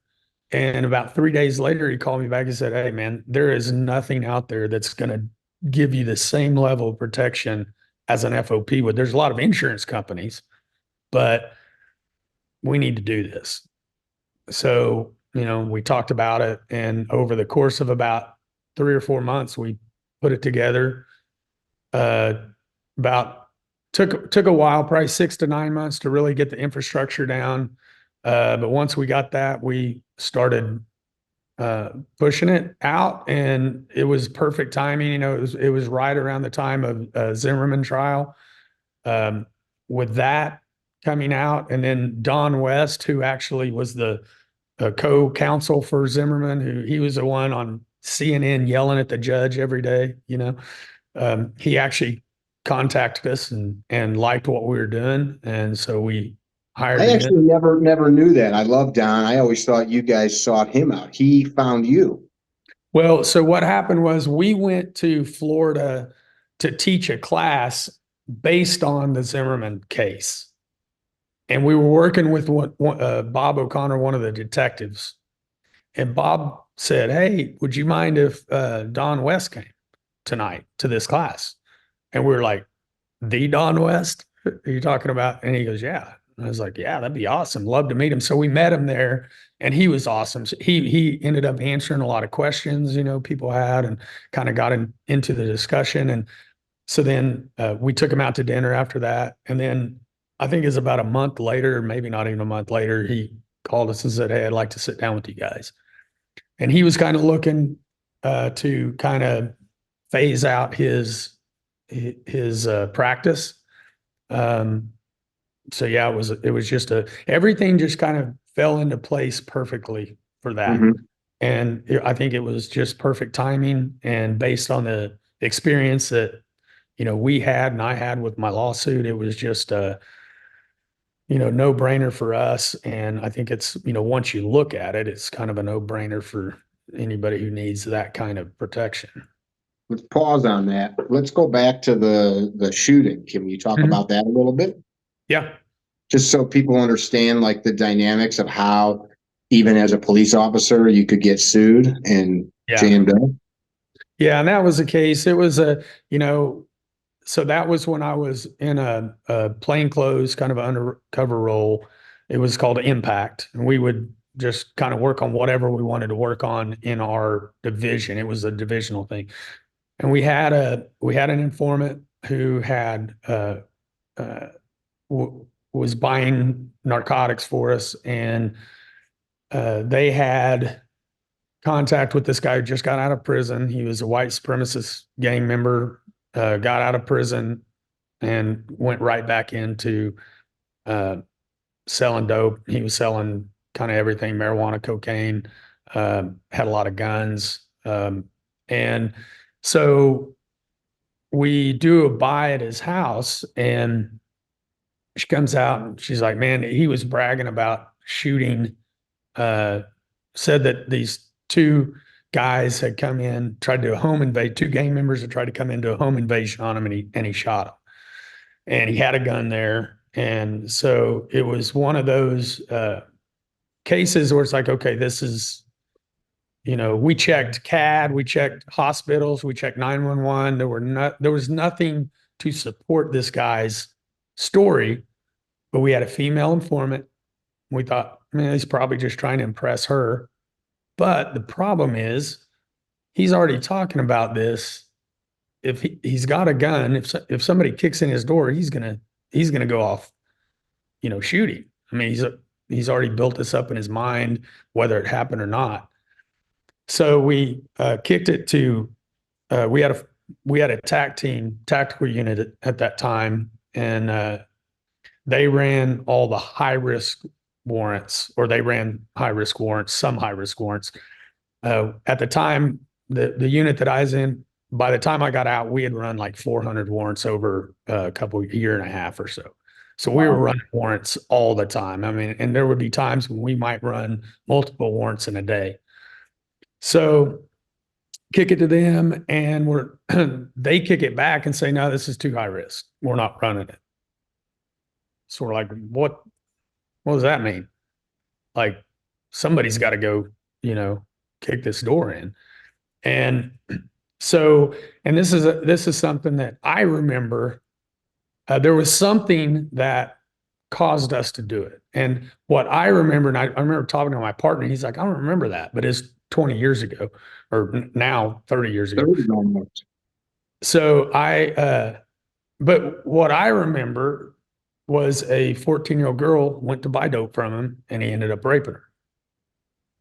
And about 3 days later, he called me back and said, "Hey, man, there is nothing out there that's going to give you the same level of protection as an FOP would. There's a lot of insurance companies, but we need to do this." So, we talked about it. And over the course of about 3 or 4 months, we put it together. Uh, about took a while, probably 6 to 9 months to really get the infrastructure down. But once we got that, we started pushing it out, and it was perfect timing. It was right around the time of Zimmerman trial. Um, with that coming out, and then Don West, who actually was the co-counsel for Zimmerman, who he was the one on CNN yelling at the judge every day. He actually contacted us and liked what we were doing, and so we hired I him in. actually never knew that. I love Don. I always thought you guys sought him out. He found you. Well, so what happened was we went to Florida to teach a class based on the Zimmerman case. And we were working with Bob O'Connor, one of the detectives. And Bob said, "Hey, would you mind if Don West came tonight to this class?" And we were like, "The Don West? Are you talking about?" And he goes, "Yeah." And I was like, "Yeah, that'd be awesome. Love to meet him." So we met him there, and he was awesome. So he ended up answering a lot of questions, people had, and kind of got into the discussion. And so then we took him out to dinner after that. And then I think it's about a month later, maybe not even a month later, he called us and said, "Hey, I'd like to sit down with you guys." And he was kind of looking. to kind of phase out his practice. So yeah, it was just everything just kind of fell into place perfectly for that. Hmm. And I think it was just perfect timing, and based on the experience that, we had and I had with my lawsuit, it was just a, no brainer for us. And I think it's, once you look at it, it's kind of a no brainer for anybody who needs that kind of protection. Let's pause on that. Let's go back to the shooting. Can you talk Mhm. about that a little bit? Yeah. Just so people understand like the dynamics of how even as a police officer you could get sued and Yeah. jammed up. Yeah. And that was the case. It was you know, so that was when I was in a plainclothes kind of undercover role. It was called Impact, and we would just kind of work on whatever we wanted to work on in our division. It was a divisional thing, and we had an informant who had uh, was buying narcotics for us, and they had contact with this guy who just got out of prison. He was a white supremacist gang member, got out of prison and went right back into uh, selling dope. He was selling kind of everything: marijuana, cocaine, had a lot of guns. And so we do a buy at his house, and she comes out and she's like, man, he was bragging about shooting, uh, said that these two guys had come in, tried to do a home invade, two gang members had tried to come into a home invasion on him, and he shot him. And he had a gun there. And so it was one of those cases where it's like, okay, this is, we checked CAD, we checked hospitals, we checked 911. There was nothing to support this guy's story, but we had a female informant. We thought, man, he's probably just trying to impress her. But the problem is, he's already talking about this. If he's got a gun, if somebody kicks in his door, he's gonna go off, shooting. I mean, he's already built this up in his mind, whether it happened or not. So we kicked it to we had a tactical unit at that time, and they ran all the high risk warrants, or they ran high risk warrants, some high risk warrants. At the time, the unit that I was in, by the time I got out, we had run like 400 warrants over a year and a half or so. So we were Wow. running warrants all the time. I mean, and there would be times when we might run multiple warrants in a day. So kick it to them, and they kick it back and say, no, this is too high risk. We're not running it. So we're like, what does that mean? Like, somebody's got to go, kick this door in. And so, and this is something that I remember. There was something that caused us to do it. And what I remember, and I remember talking to my partner, he's like, I don't remember that, but it's 20 years ago, or now 30 years ago. 30 almost. So but what I remember was a 14-year-old girl went to buy dope from him, and he ended up raping her.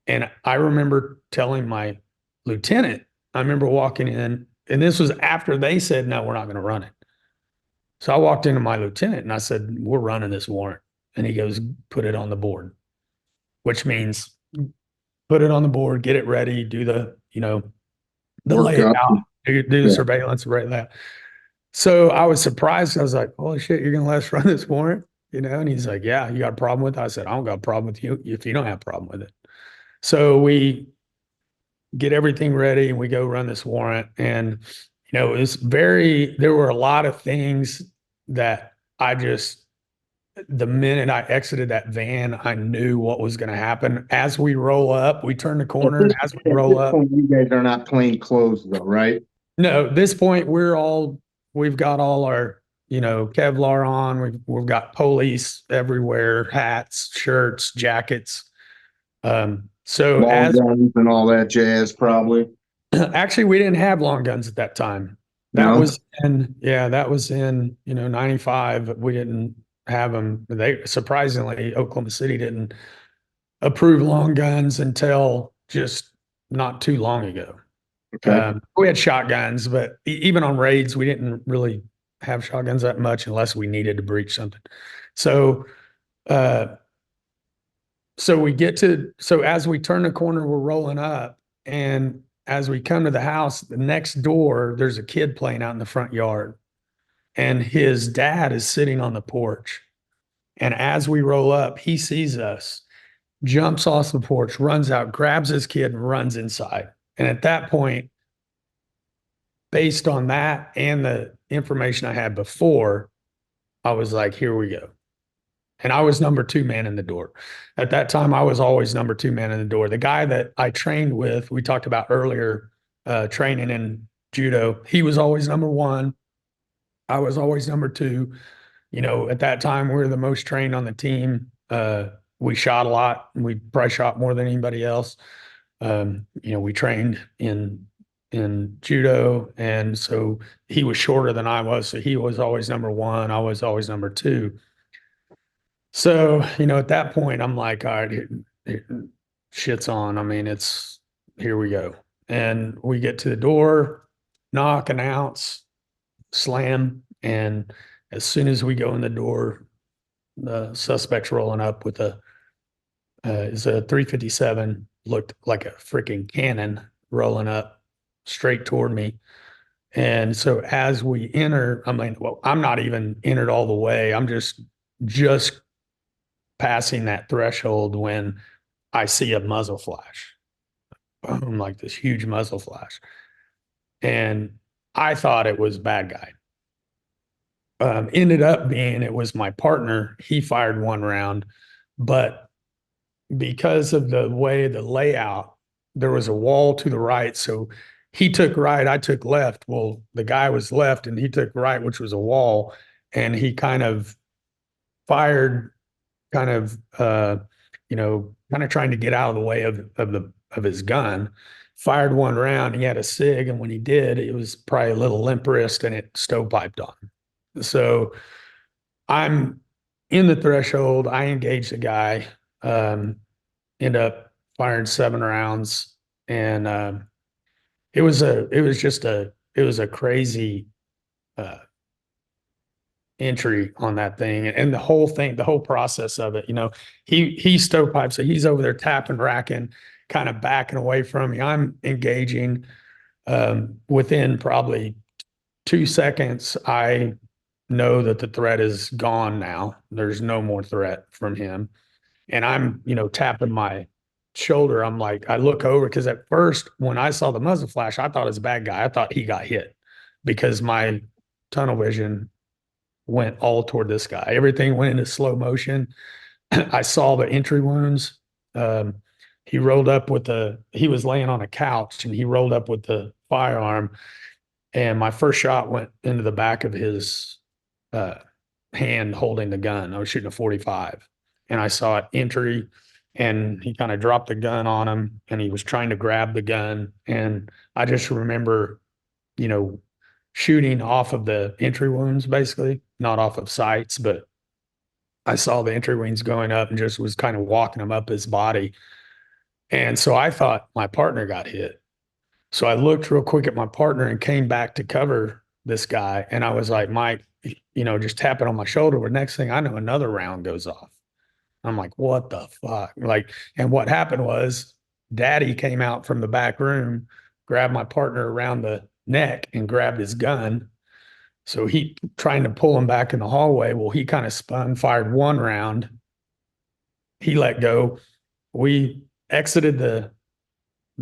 And I remember telling my lieutenant, I remember walking in, and this was after they said, no, we're not going to run it. So I walked into my lieutenant and I said, we're running this warrant. And he goes, put it on the board, which means put it on the board, get it ready, do the Work layout, up. do the Yeah. surveillance, right that. So I was surprised. I was like, holy shit, you're going to let us run this warrant? And he's like, yeah, you got a problem with it? I said, I don't got a problem with you if you don't have a problem with it. So we get everything ready and we go run this warrant. And, there were a lot of things that the minute I exited that van, I knew what was going to happen. As we roll up, we turn the At corner, and this, as we at roll this up, point, you guys are not plain clothes though, right? no, at this point, we've got all our, Kevlar on. We've got police everywhere, hats, shirts, jackets. So Long guns and all that jazz, probably. actually, we didn't have long guns at that time. No. That was in, 95. We didn't have them. They surprisingly, Oklahoma City didn't approve long guns until just not too long ago. Okay. We had shotguns, but even on raids, we didn't really have shotguns that much unless we needed to breach something. So, uh, so as we turn the corner, we're rolling up, and as we come to the house, the next door, there's a kid playing out in the front yard, and his dad is sitting on the porch. And as we roll up, he sees us, jumps off the porch, runs out, grabs his kid, and runs inside. And at that point, based on that and the information I had before, I was like, here we go. And I was number two man in the door. At that time, I was always number two man in the door. The guy that I trained with, we talked about earlier, training in judo, he was always number one. I was always number two. You know, at that time, we were the most trained on the team. We shot a lot. We probably shot more than anybody else. You know, we trained in judo, and so he was shorter than I was, so he was always number one. I was always number two. So, you know, at that point, I'm like, all right, shit's on. I mean, it's here we go. And we get to the door, knock, announce, slam. And as soon as we go in the door, the suspect's rolling up with is a 357, looked like a freaking cannon rolling up straight toward me. And so as we enter, I mean, well, I'm not even entered all the way. I'm just passing that threshold when I see a muzzle flash. Boom, like this huge muzzle flash. And I thought it was bad guy. Ended up being it was my partner. He fired one round, but because of the way the layout, there was a wall to the right. So he took right, I took left. Well, the guy was left and he took right, which was a wall. And he kind of fired, kind of, you know, kind of trying to get out of the way of his gun. Fired one round. He had a SIG, and when he did, it was probably a little limp wrist, and it stovepiped on him. So I'm in the threshold. I engage the guy. End up firing 7 rounds, and it was a crazy entry on that thing, and the whole thing, the whole process of it. You know, he stovepipes, so he's over there tapping, racking, kind of backing away from me. I'm engaging. Within probably 2 seconds, I know that the threat is gone now. There's no more threat from him. And I'm, you know, tapping my shoulder. I'm like, I look over because at first, when I saw the muzzle flash, I thought it was a bad guy. I thought he got hit because my tunnel vision went all toward this guy. Everything went into slow motion. I saw the entry wounds. He rolled up he was laying on a couch and he rolled up with the firearm. And my first shot went into the back of his hand holding the gun. I was shooting a 45 and I saw it entry, and he kind of dropped the gun on him and he was trying to grab the gun. And I just remember, you know, shooting off of the entry wounds, basically, not off of sights, but I saw the entry wounds going up and just was kind of walking them up his body. And so I thought my partner got hit. So I looked real quick at my partner and came back to cover this guy. And I was like, Mike, you know, just tapping on my shoulder. But next thing I know, another round goes off. I'm like, what the fuck? Like, and what happened was daddy came out from the back room, grabbed my partner around the neck and grabbed his gun. So he trying to pull him back in the hallway. Well, he kind of spun, fired one round. He let go. We exited the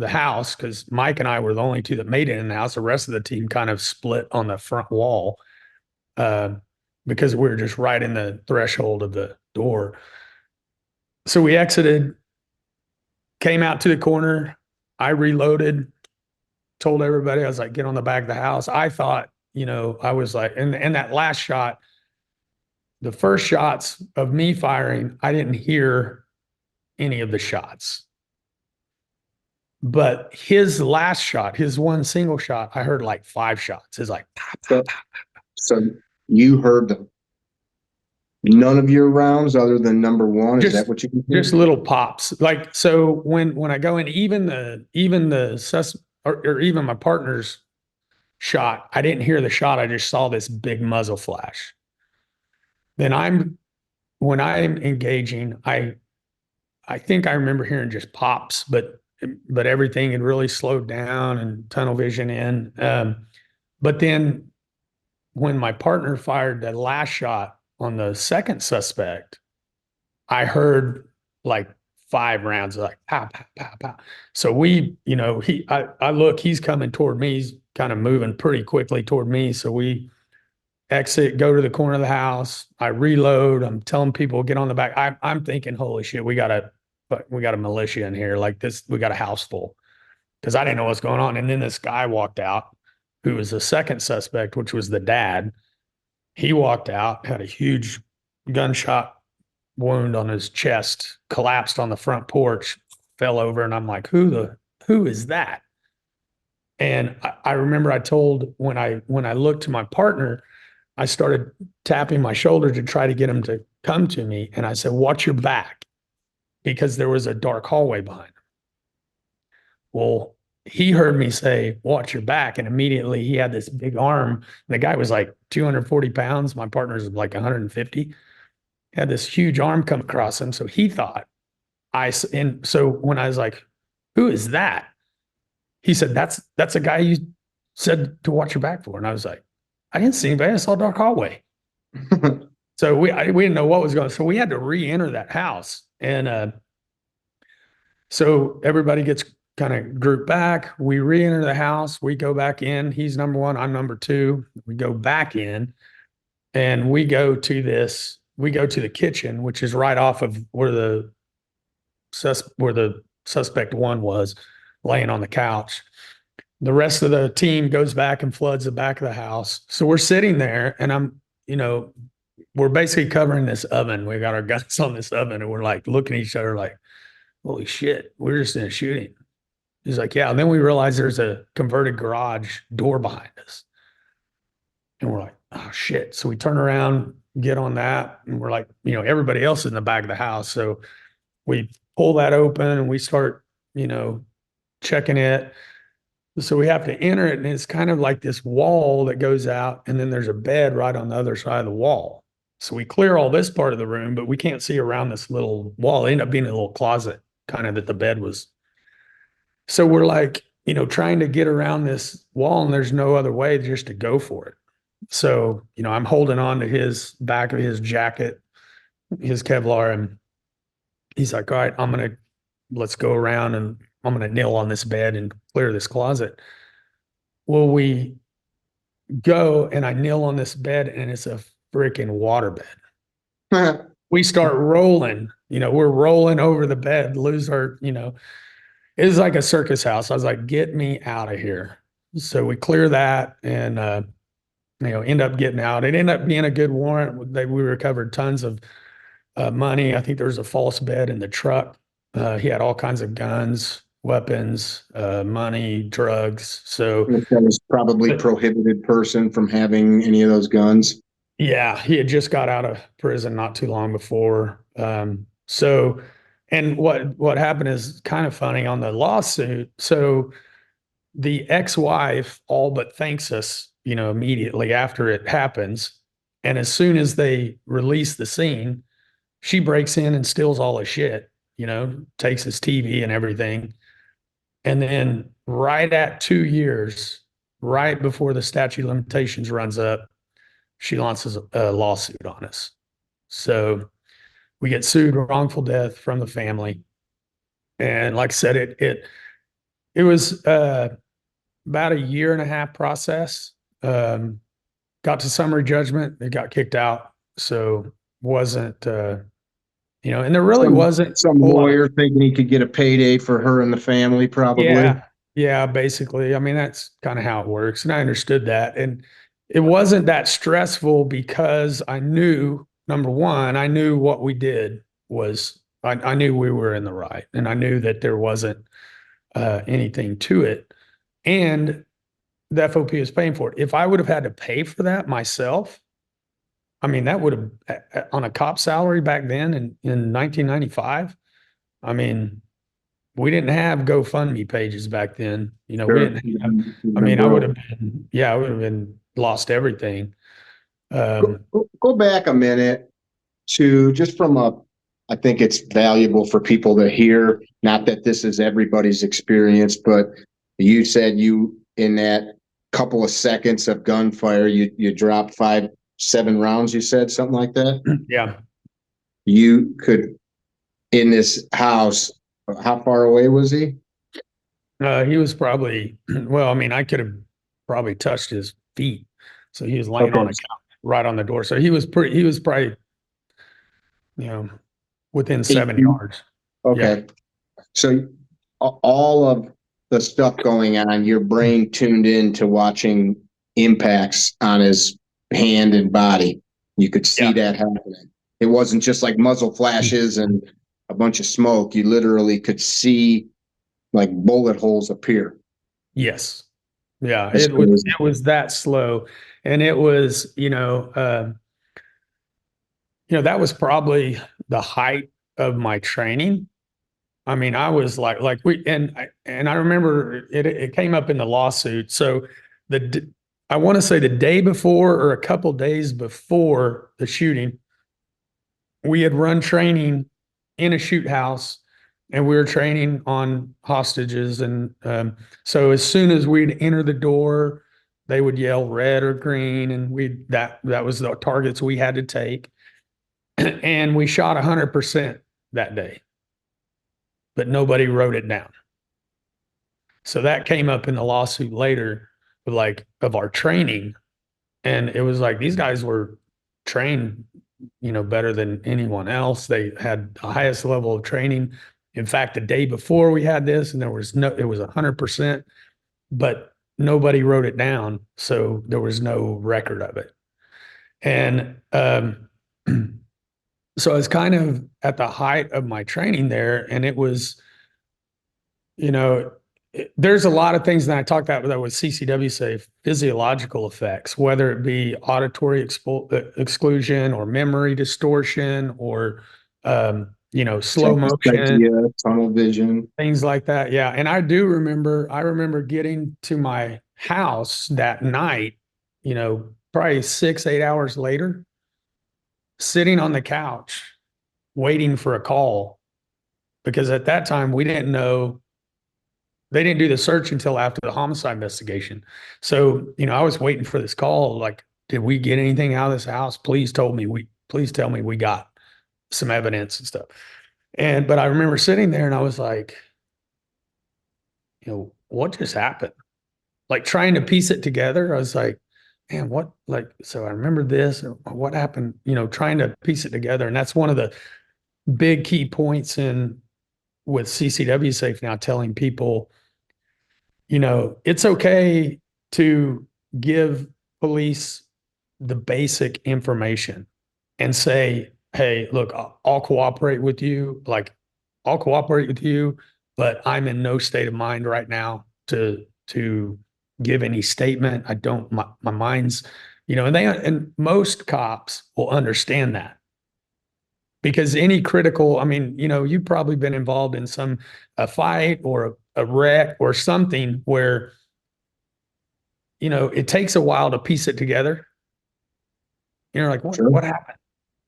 house because Mike and I were the only two that made it in the house. The rest of the team kind of split on the front wall because we were just right in the threshold of the door. So we exited, came out to the corner. I reloaded, told everybody, I was like, get on the back of the house. I thought, you know, I was like, and that last shot, the first shots of me firing, I didn't hear any of the shots. But his last shot, his one single shot, I heard like 5 shots. It's like, pop, pop, pop. So you heard none of your rounds other than number one. Is that what you can hear? Just little pops. Like, so when I go in, even the or even my partner's shot, I didn't hear the shot. I just saw this big muzzle flash. Then when I'm engaging, I think I remember hearing just pops, but everything had really slowed down and tunnel vision in. But then when my partner fired the last shot on the second suspect, I heard like 5 rounds, like pow, pow, pow, pow. So I look, he's coming toward me. He's kind of moving pretty quickly toward me. So we exit, go to the corner of the house. I reload. I'm telling people get on the back. I'm thinking, holy shit, we got a militia in here. Like this, we got a house full because I didn't know what's going on. And then this guy walked out, who was the second suspect, which was the dad. He walked out, had a huge gunshot wound on his chest, collapsed on the front porch, fell over, and I'm like, who is that? And I remember I told when I looked to my partner, I started tapping my shoulder to try to get him to come to me. And I said, watch your back, because there was a dark hallway behind him. Well, he heard me say, watch your back. And immediately he had this big arm. The guy was like 240 pounds. My partner's like 150. He had this huge arm come across him. So he thought and so when I was like, who is that? He said, that's a guy you said to watch your back for. And I was like, I didn't see anybody. I saw a dark hallway. So we didn't know what was going on. So we had to re-enter that house. And so everybody gets kind of grouped back. We re-enter the house. We go back in. He's number one. I'm number two. We go back in and we go to the kitchen, which is right off of where the suspect one was laying on the couch. The rest of the team goes back and floods the back of the house. So we're sitting there and we're basically covering this oven. We got our guns on this oven and we're like looking at each other like, holy shit, we're just in a shooting. He's like, yeah. And then we realize there's a converted garage door behind us. And we're like, oh shit. So we turn around, get on that. And we're like, everybody else is in the back of the house. So we pull that open and we start, checking it. So we have to enter it. And it's kind of like this wall that goes out. And then there's a bed right on the other side of the wall. So we clear all this part of the room, but we can't see around this little wall. It ended up being a little closet kind of that the bed was. So we're like, trying to get around this wall and there's no other way just to go for it. So, I'm holding on to his back of his jacket, his Kevlar, and he's like, all right, let's go around and I'm going to kneel on this bed and clear this closet. Well, we go and I kneel on this bed and it's a freaking waterbed. We start rolling, we're rolling over the bed, lose our, it was like a circus house. I was like, get me out of here. So we clear that and, end up getting out. It ended up being a good warrant. We recovered tons of money. I think there was a false bed in the truck. He had all kinds of guns, weapons, money, drugs. So that was probably prohibited person from having any of those guns. Yeah, he had just got out of prison not too long before. And what happened is kind of funny on the lawsuit. So the ex-wife all but thanks us, immediately after it happens. And as soon as they release the scene, she breaks in and steals all his shit, takes his TV and everything. And then right at 2 years, right before the statute of limitations runs up, she launches a lawsuit on us. So we get sued wrongful death from the family. And like I said, it was about a 1.5-year process. Got to summary judgment. It got kicked out. So wasn't, and there really wasn't some lawyer thinking he could get a payday for her and the family, probably. Yeah, basically. I mean, that's kind of how it works. And I understood that. And it wasn't that stressful because I knew, number one, I knew what we did was, I knew we were in the right. And I knew that there wasn't anything to it. And the FOP was paying for it. If I would have had to pay for that myself, I mean, that would have, on a cop salary back then in 1995, I mean, we didn't have GoFundMe pages back then. You know, we Sure. didn't have, You've I been mean, I would have broke. been, yeah, I would have been lost everything. Go, Um, go, go back a minute to just from a, I think it's valuable for people to hear, not that this is everybody's experience, but you said you, in that couple of seconds of gunfire, you dropped 5, 7 rounds, you said something like that. yeah. You could, in this house, how far away was he? He was probably, well, I mean, I could have probably touched his feet. So he was laying Okay. on a couch right on the door. So he was probably, you know, within 8 feet. 7 yards. Yeah. Okay. So all of the stuff going on, your brain tuned in to watching impacts on his hand and body. You could see Yeah. that happening. It wasn't just like muzzle flashes and a bunch of smoke. You literally could see like bullet holes appear. Yes. Yeah. That's crazy. It was that slow. And it was, that was probably the height of my training. I mean, I was and I remember it came up in the lawsuit. So the, I want to say the day before or a couple days before the shooting, we had run training in a shoot house and we were training on hostages. And so as soon as we'd enter the door, they would yell red or green. And that was the targets we had to take. And we shot 100% that day, but nobody wrote it down. So that came up in the lawsuit later, of our training. And it was like these guys were trained, better than anyone else. They had the highest level of training. In fact, the day before we had this, and it was 100%, but nobody wrote it down. So there was no record of it. And so I was kind of at the height of my training there, and it was, you know, there's a lot of things that I talked about with CCW Safe, physiological effects, whether it be auditory exclusion or memory distortion or, slow motion, Psychia, tunnel vision. things like that. Yeah. And I remember getting to my house that night, probably 6, 8 hours later, sitting on the couch, waiting for a call. Because at that time, we didn't know they didn't do the search until after the homicide investigation. So, I was waiting for this call. Like, did we get anything out of this house? Please tell me we got some evidence and stuff. But I remember sitting there and I was like, what just happened? Like trying to piece it together. I was like, man, so I remember this, what happened, trying to piece it together. And that's one of the big key points with CCW Safe now, telling people, it's okay to give police the basic information and say, hey, look, I'll cooperate with you. Like, I'll cooperate with you, but I'm in no state of mind right now to give any statement. I don't, my mind's, and most cops will understand that. Because any critical, I mean, you've probably been involved in a fight or a wreck or something where, it takes a while to piece it together. You're like, Sure. what happened?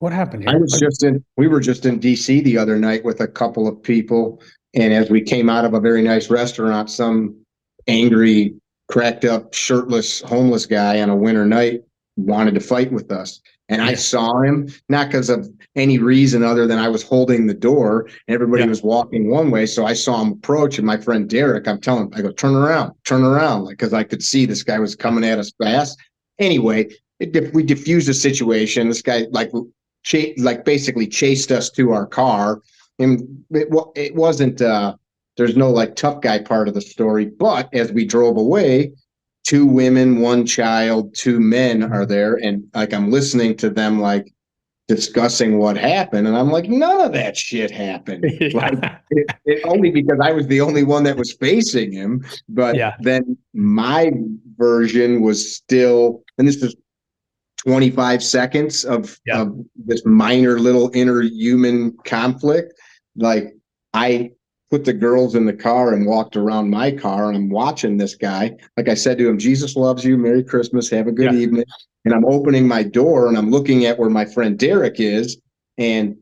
What happened I here? was just in, we were just in DC the other night with a couple of people. And as we came out of a very nice restaurant, some angry, cracked up, shirtless, homeless guy on a winter night wanted to fight with us. And I Yeah. saw him, not because of any reason other than I was holding the door and everybody Yeah. was walking one way. So I saw him approach, and my friend Derek, I'm telling him, I go, turn around, like, because I could see this guy was coming at us fast. Anyway, we diffused the situation. This guy, like basically chased us to our car, and it wasn't. There's no like tough guy part of the story, but as we drove away, 2 women, 1 child, 2 men are there, and like I'm listening to them like discussing what happened, and I'm like, none of that shit happened. Like Yeah. it only because I was the only one that was facing him. But Yeah. then my version was still, and this is 25 seconds Yeah. of this minor little inner human conflict. Like I put the girls in the car and walked around my car, and I'm watching this guy. Like I said to him, Jesus loves you. Merry Christmas. Have a good evening. And I'm opening my door and I'm looking at where my friend Derek is. And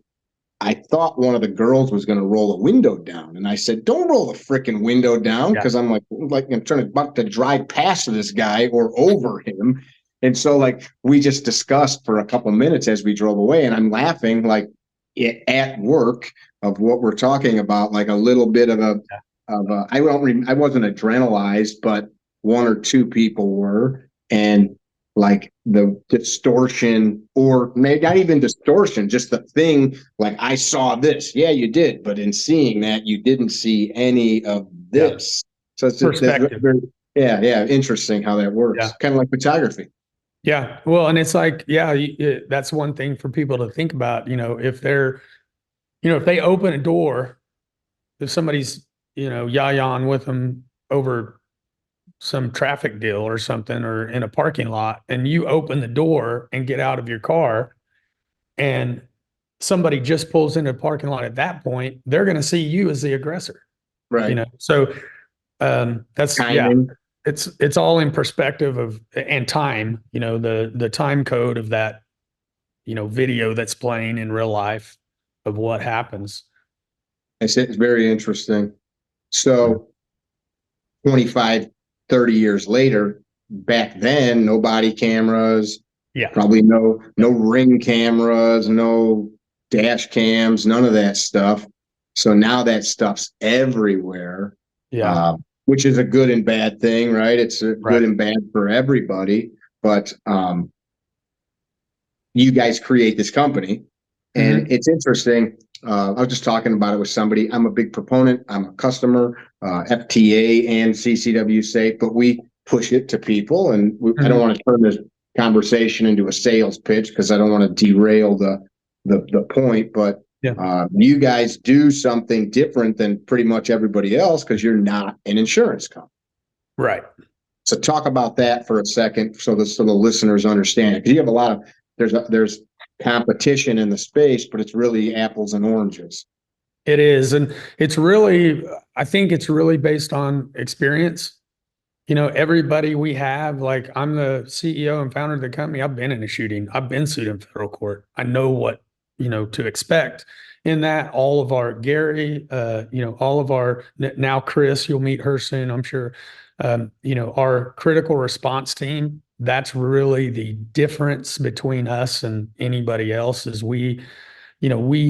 I thought one of the girls was going to roll a window down. And I said, don't roll the freaking window down. Because I'm like I'm trying to drive past this guy or over him. And so like we just discussed for a couple of minutes as we drove away, and I'm laughing like at work of what we're talking about, like a little bit of a I wasn't adrenalized, but one or two people were, and like the distortion, or maybe not even distortion, just the thing, like I saw this. Yeah, you did, but in seeing that, you didn't see any of this. So it's just perspective. Interesting how that works. Kind of like photography. Yeah. Well, and it's like, that's one thing for people to think about, if they're, if they open a door, if somebody's, yah-yahing with them over some traffic deal or something, or in a parking lot, and you open the door and get out of your car, and somebody just pulls into a parking lot, at that point, they're going to see you as the aggressor. Right. So that's timing. It's all in perspective of, and time, the time code of that, video that's playing in real life of what happens. It's very interesting. So 25, 30 years later, back then, no body cameras, probably no ring cameras, no dash cams, none of that stuff. So now that stuff's everywhere, which is a good and bad thing, right? It's a good and bad for everybody. But you guys create this company, and it's interesting. I was just talking about it with somebody. I'm a big proponent. I'm a customer, FTA and CCW Safe, but we push it to people, and I don't want to turn this conversation into a sales pitch because I don't want to derail the point. But you guys do something different than pretty much everybody else because you're not an insurance company, right? So talk about that for a second, so the listeners understand it, because you have a lot of there's competition in the space, but it's really apples and oranges. It is. And I think it's really based on experience. Everybody we have, like, I'm the CEO and founder of the company. I've been in a shooting. I've been sued in federal court. I know what, to expect in that. All of our Gary, all of our, now Chris, you'll meet her soon, I'm sure. Our critical response team, that's really the difference between us and anybody else, is we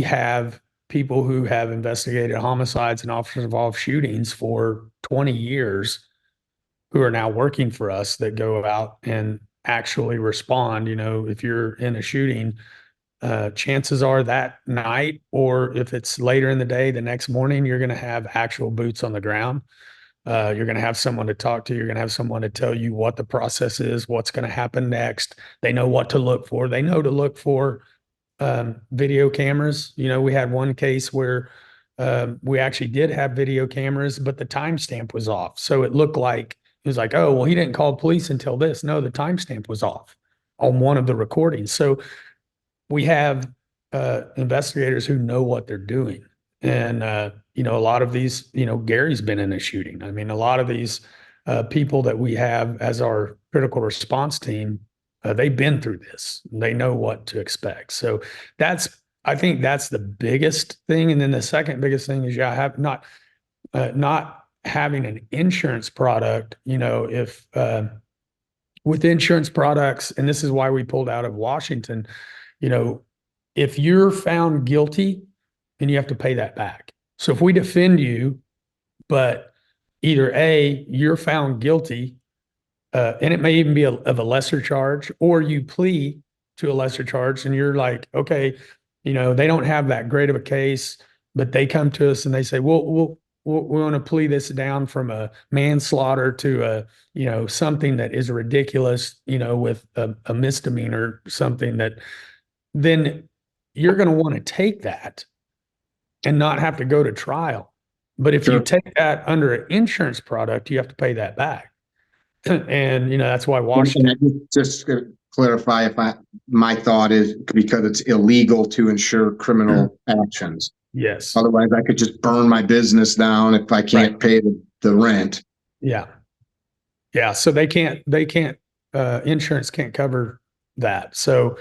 have people who have investigated homicides and officers involved shootings for 20 years who are now working for us, that go out and actually respond. If you're in a shooting, chances are that night, or if it's later in the day, the next morning, you're going to have actual boots on the ground. You're going to have someone to talk to. You're going to have someone to tell you what the process is, what's going to happen next. They know what to look for. They know to look for video cameras. We had one case where we actually did have video cameras, but the timestamp was off. So it looked like, it was like, oh, well, he didn't call police until this. No, the timestamp was off on one of the recordings. So we have investigators who know what they're doing. And, a lot of these, Gary's been in a shooting. I mean, a lot of these people that we have as our critical response team, they've been through this. They know what to expect. So I think that's the biggest thing. And then the second biggest thing is, have not having an insurance product. If with insurance products, and this is why we pulled out of Washington, if you're found guilty, then you have to pay that back. So if we defend you, but either A, you're found guilty, and it may even be of a lesser charge, or you plead to a lesser charge, and you're like, okay, they don't have that great of a case, but they come to us and they say, well, we want to plea this down from a manslaughter to something that is ridiculous, with a misdemeanor, something that, then you're going to want to take that and not have to go to trial. But if you take that under an insurance product, you have to pay that back. And, that's why Washington. And just to clarify, my thought is because it's illegal to insure criminal actions. Yes. Otherwise, I could just burn my business down if I can't pay the rent. Yeah. Yeah. So insurance can't cover that. So,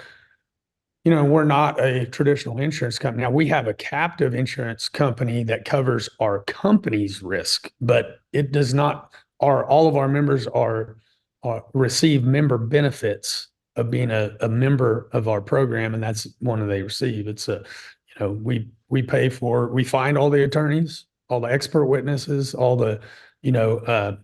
we're not a traditional insurance company. Now we have a captive insurance company that covers our company's risk, but it does not, all of our members receive member benefits of being a member of our program. And that's one that they receive. It's we find all the attorneys, all the expert witnesses, you know,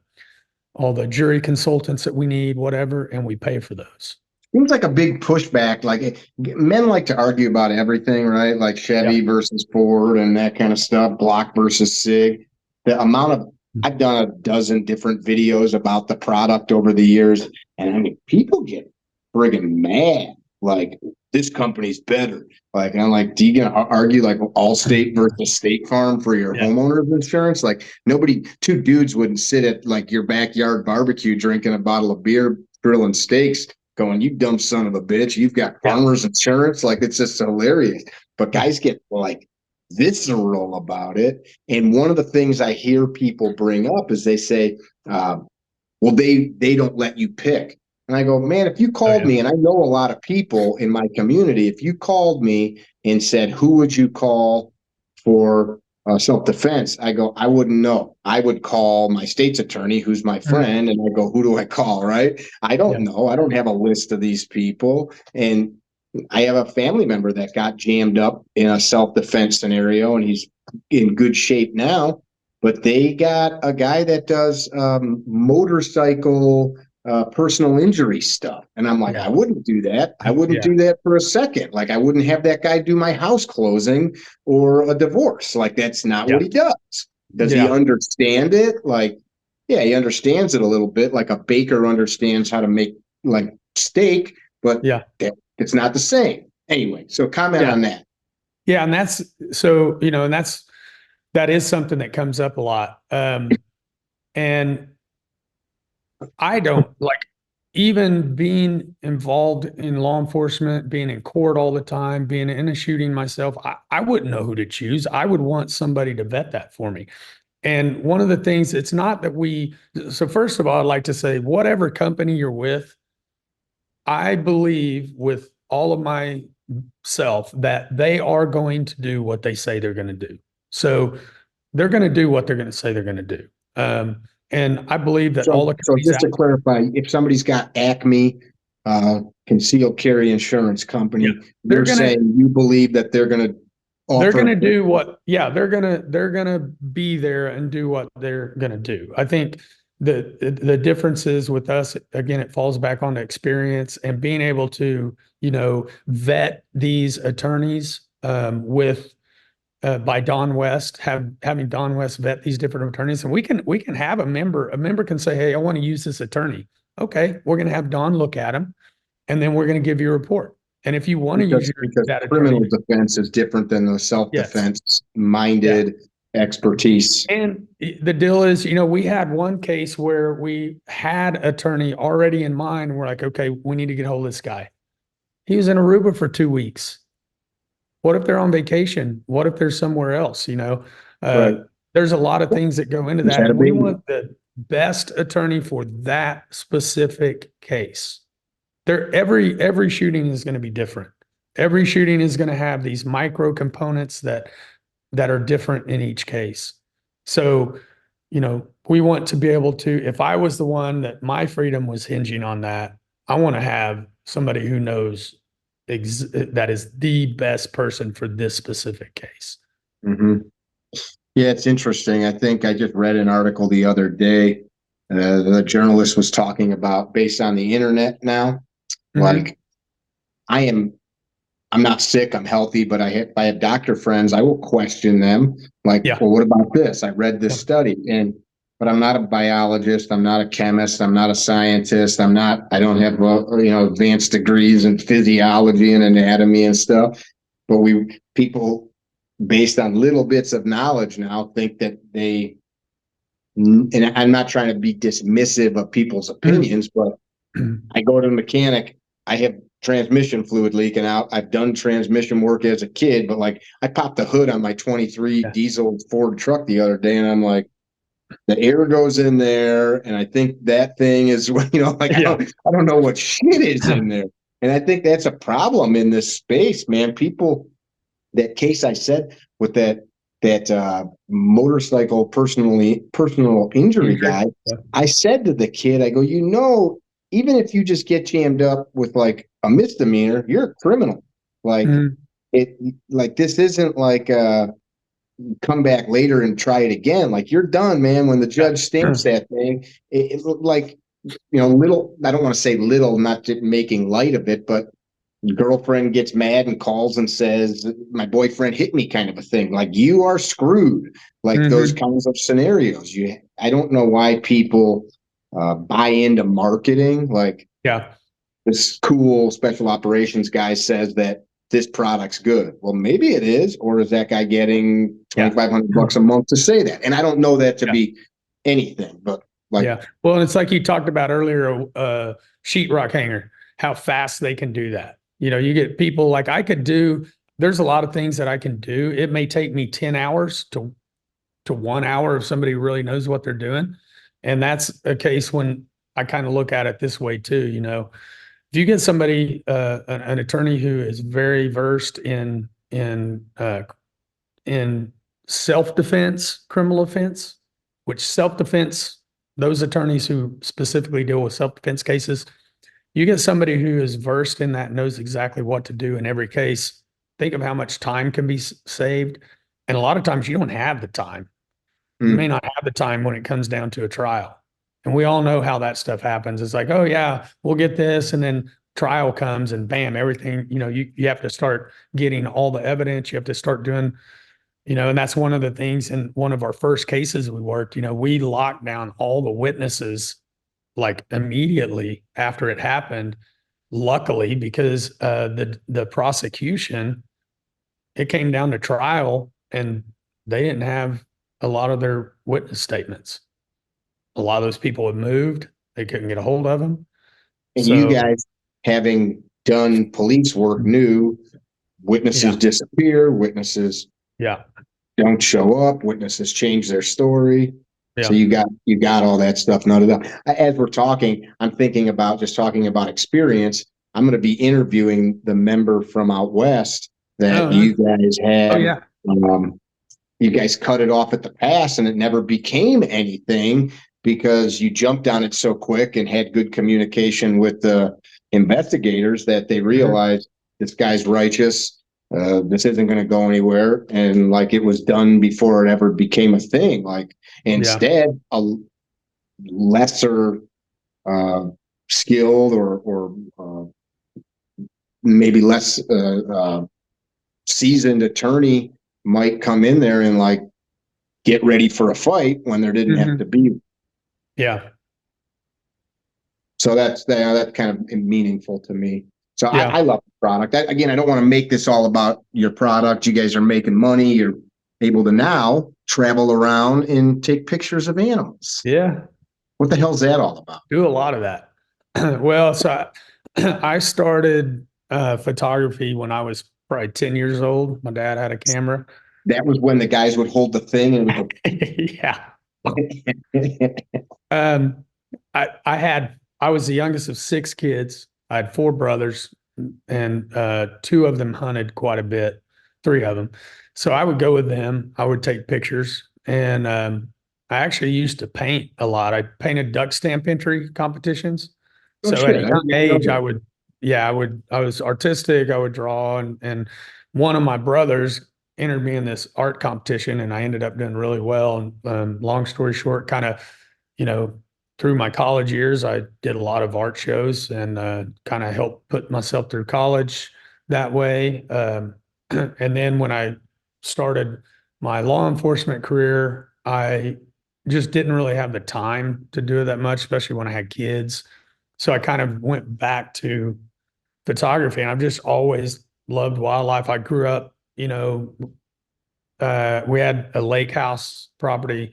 all the jury consultants that we need, whatever, and we pay for those. Seems like a big pushback. Like men like to argue about everything, right? Like Chevy versus Ford and that kind of stuff, Block versus Sig. I've done a dozen different videos about the product over the years, and I mean, people get friggin' mad. Like, this company's better. Like, and I'm like, do you gonna argue like Allstate versus State Farm for your homeowner's insurance? Like, two dudes wouldn't sit at like your backyard barbecue drinking a bottle of beer, grilling steaks, going, you dumb son of a bitch, you've got farmers insurance. Like, it's just hilarious. But guys get like visceral about it. And one of the things I hear people bring up is they say, well, they don't let you pick. And I go, man, if you called me, and I know a lot of people in my community, if you called me and said, who would you call for self-defense? I go, I wouldn't know. I would call my state's attorney, who's my friend, and I go, who do I call, right? I don't know. I don't have a list of these people. And I have a family member that got jammed up in a self-defense scenario, and he's in good shape now. But they got a guy that does motorcycle personal injury stuff. And I'm like, I wouldn't do that. I wouldn't do that for a second. Like, I wouldn't have that guy do my house closing or a divorce. Like, that's not what he does. Does he understand it? Like, yeah, he understands it a little bit. Like a baker understands how to make like steak, but it's not the same. Anyway, so comment on that. Yeah. And that's, so, that is something that comes up a lot. And I don't like, even being involved in law enforcement, being in court all the time, being in a shooting myself, I wouldn't know who to choose. I would want somebody to vet that for me. And one of the things, it's not that so first of all, I'd like to say, whatever company you're with, I believe with all of myself that they are going to do what they say they're going to do. So they're going to do what they're going to say they're going to do. And I believe that all the so just to clarify, if somebody's got Acme concealed carry insurance company, they're saying you believe that they're going to offer. They're going to do what? Yeah, they're going to be there and do what they're going to do. I think the difference is with us, again, it falls back on the experience and being able to, vet these attorneys by Don West, having Don West vet these different attorneys. And we can have a member can say, hey, I want to use this attorney. Okay, we're going to have Don look at him, and then we're going to give you a report. And if you want to use that criminal defense is different than the self-defense minded expertise. And the deal is, we had one case where we had attorney already in mind. We're like, okay, we need to get hold of this guy. He was in Aruba for 2 weeks. What if they're on vacation? What if they're somewhere else? There's a lot of things that go into that. And we want the best attorney for that specific case. Every shooting is going to be different. Every shooting is going to have these micro components that are different in each case. So, we want to be able to, if I was the one that my freedom was hinging on that, I want to have somebody who knows that is the best person for this specific case. Mm-hmm. Yeah, it's interesting. I think I just read an article the other day. The journalist was talking about, based on the internet now, like I'm not sick, I'm healthy, but I have doctor friends. I will question them. Like, well, what about this? I read this study, but I'm not a biologist. I'm not a chemist. I'm not a scientist. I don't have, advanced degrees in physiology and anatomy and stuff. But people based on little bits of knowledge now think that and I'm not trying to be dismissive of people's opinions, but I go to the mechanic. I have transmission fluid leaking out. I've done transmission work as a kid, but like I popped the hood on my 23 diesel Ford truck the other day, and I'm like, the air goes in there, and I think that thing is, like I don't know what shit is in there. And I think that's a problem in this space, man. People, that case I said with that motorcycle personal injury guy, I said to the kid, I go, even if you just get jammed up with like a misdemeanor, you're a criminal. Like this isn't like come back later and try it again. Like you're done, man. When the judge stamps that thing, it looked like, little, I don't want to say little, not making light of it, but girlfriend gets mad and calls and says, my boyfriend hit me, kind of a thing. Like you are screwed. Like those kinds of scenarios. I don't know why people buy into marketing. Like this cool special operations guy says that this product's good. Well, maybe it is, or is that guy getting $2,500 a month to say that? And I don't know that to be anything, but like, well, and it's like you talked about earlier, sheetrock hanger, how fast they can do that. You get people like there's a lot of things that I can do. It may take me 10 hours to 1 hour if somebody really knows what they're doing. And that's a case when I kind of look at it this way too. If you get somebody, an attorney who is very versed in self-defense, criminal offense, which self-defense, those attorneys who specifically deal with self-defense cases, you get somebody who is versed in that, knows exactly what to do in every case. Think of how much time can be saved. And a lot of times you don't have the time. You may not have the time when it comes down to a trial. And we all know how that stuff happens. It's like, oh yeah, we'll get this. And then trial comes and bam, everything, you have to start getting all the evidence. You have to start doing, and that's one of the things in one of our first cases we worked, we locked down all the witnesses like immediately after it happened. Luckily, because the prosecution, it came down to trial and they didn't have a lot of their witness statements. A lot of those people had moved. They couldn't get a hold of them. And you guys, having done police work, knew witnesses disappear, witnesses don't show up, witnesses change their story. So you got all that stuff noted up. As we're talking, I'm thinking about just talking about experience. I'm going to be interviewing the member from out west that you guys had. You guys cut it off at the pass and it never became anything because you jumped on it so quick and had good communication with the investigators that they realized this guy's righteous. This isn't going to go anywhere. And like it was done before it ever became a thing. Like instead, a lesser skilled or maybe less seasoned attorney might come in there and like get ready for a fight when there didn't have to be. So that's kind of meaningful to me. So I love the product. Again, I don't want to make this all about your product. You guys are making money. You're able to now travel around and take pictures of animals. What the hell's that all about? Do a lot of that. Well, so I started photography when I was probably 10 years old. My dad had a camera. That was when the guys would hold the thing and would go. I was the youngest of 6 kids. I had 4 brothers, and 2 of them hunted quite a bit, 3 of them. So I would go with them. I would take pictures, and I actually used to paint a lot. I painted duck stamp entry competitions. So at a young age, I was artistic. I would draw, and one of my brothers entered me in this art competition, and I ended up doing really well. And long story short, kind of, through my college years, I did a lot of art shows and kind of helped put myself through college that way. And then when I started my law enforcement career, I just didn't really have the time to do it that much, especially when I had kids. So I kind of went back to photography, and I've just always loved wildlife. I grew up, we had a lake house property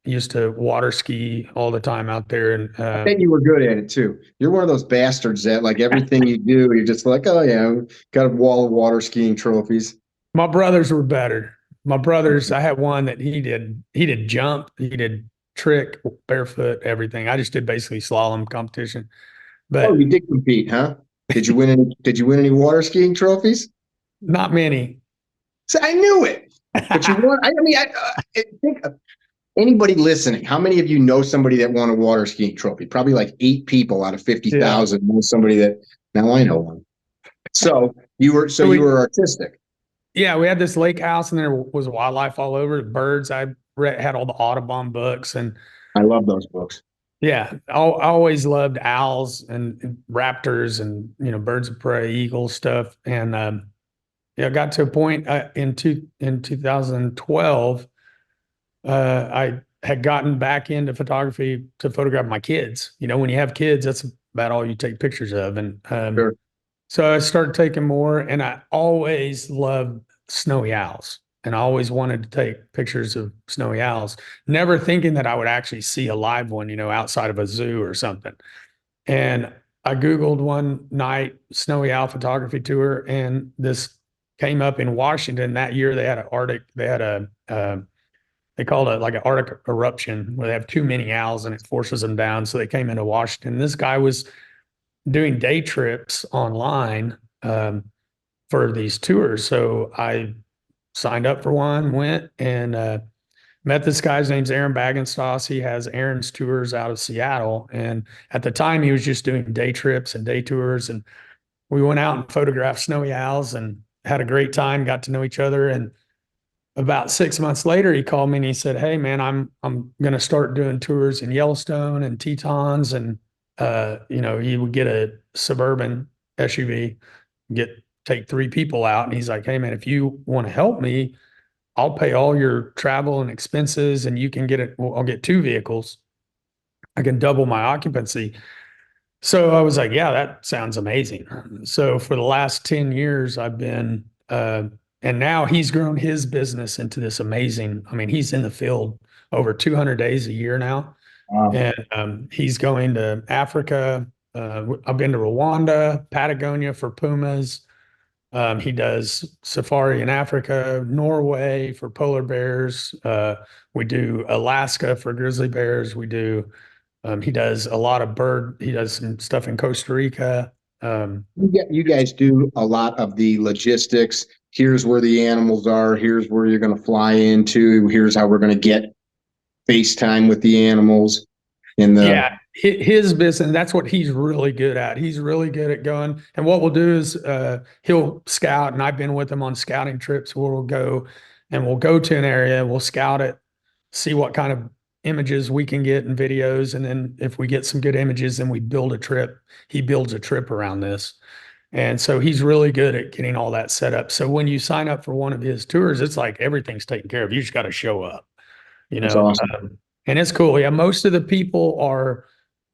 used to water ski all the time out there. And I bet you were good at it too. You're one of those bastards that like everything you do, you're just like, oh yeah, got a wall of water skiing trophies. my brothers were better. My brothers, I had one that he did jump, he did trick, barefoot, everything. I just did basically slalom competition. Oh, But you did compete, huh? Did you win any water skiing trophies? not many. So I knew it. But you won. I mean, I think anybody listening, how many of you know somebody that won a water skiing trophy? Probably like 8 people out of Yeah. 50,000 know somebody that. Now I know one. So So you we were artistic. Yeah, we had this lake house and there was wildlife all over, the birds. Had all the Audubon books and I love those books. yeah, I always loved owls and raptors and birds of prey, eagles stuff. And yeah, I got to a point in 2012. I had gotten back into photography to photograph my kids. When you have kids, that's about all you take pictures of. And Sure. so I started taking more, and I always loved snowy owls. And I always wanted to take pictures of snowy owls, never thinking that I would actually see a live one, outside of a zoo or something. And I Googled one night snowy owl photography tour, and this came up in Washington that year. They had they called it like an Arctic eruption where they have too many owls and it forces them down. So they came into Washington. This guy was doing day trips online for these tours. So I signed up for one, went and met this guy. His name's Aaron Bagenstoss. He has Aaron's tours out of Seattle. And at the time, he was just doing day trips and day tours. And we went out and photographed snowy owls and had a great time, got to know each other. And about 6 months later, he called me and he said, "Hey, man, I'm going to start doing tours in Yellowstone and Tetons, and he would get a suburban SUV, take 3 people out." And he's like, "Hey, man, if you want to help me, I'll pay all your travel and expenses, and you can get it. Well, I'll get 2 vehicles. I can double my occupancy." So I was like, "Yeah, that sounds amazing." So for the last 10 years, I've been, and now he's grown his business into this amazing. I mean, he's in the field over 200 days a year now, Wow. and he's going to Africa. I've been to Rwanda, Patagonia for pumas. He does safari in Africa, Norway for polar bears. We do Alaska for grizzly bears. He does a lot of he does some stuff in Costa Rica. You guys do a lot of the logistics. Here's where the animals are. Here's where you're going to fly into. Here's how we're going to get FaceTime with the animals in the. Yeah, his business, that's what he's really good at. He's really good at going. And what we'll do is he'll scout, and I've been with him on scouting trips where we'll go to an area, we'll scout it, see what kind of images we can get and videos. And then if we get some good images, then we build a trip. He builds a trip around this. And so he's really good at getting all that set up. So when you sign up for one of his tours, it's like everything's taken care of. You just got to show up, you That's know. awesome. And it's cool. Yeah, most of the people are,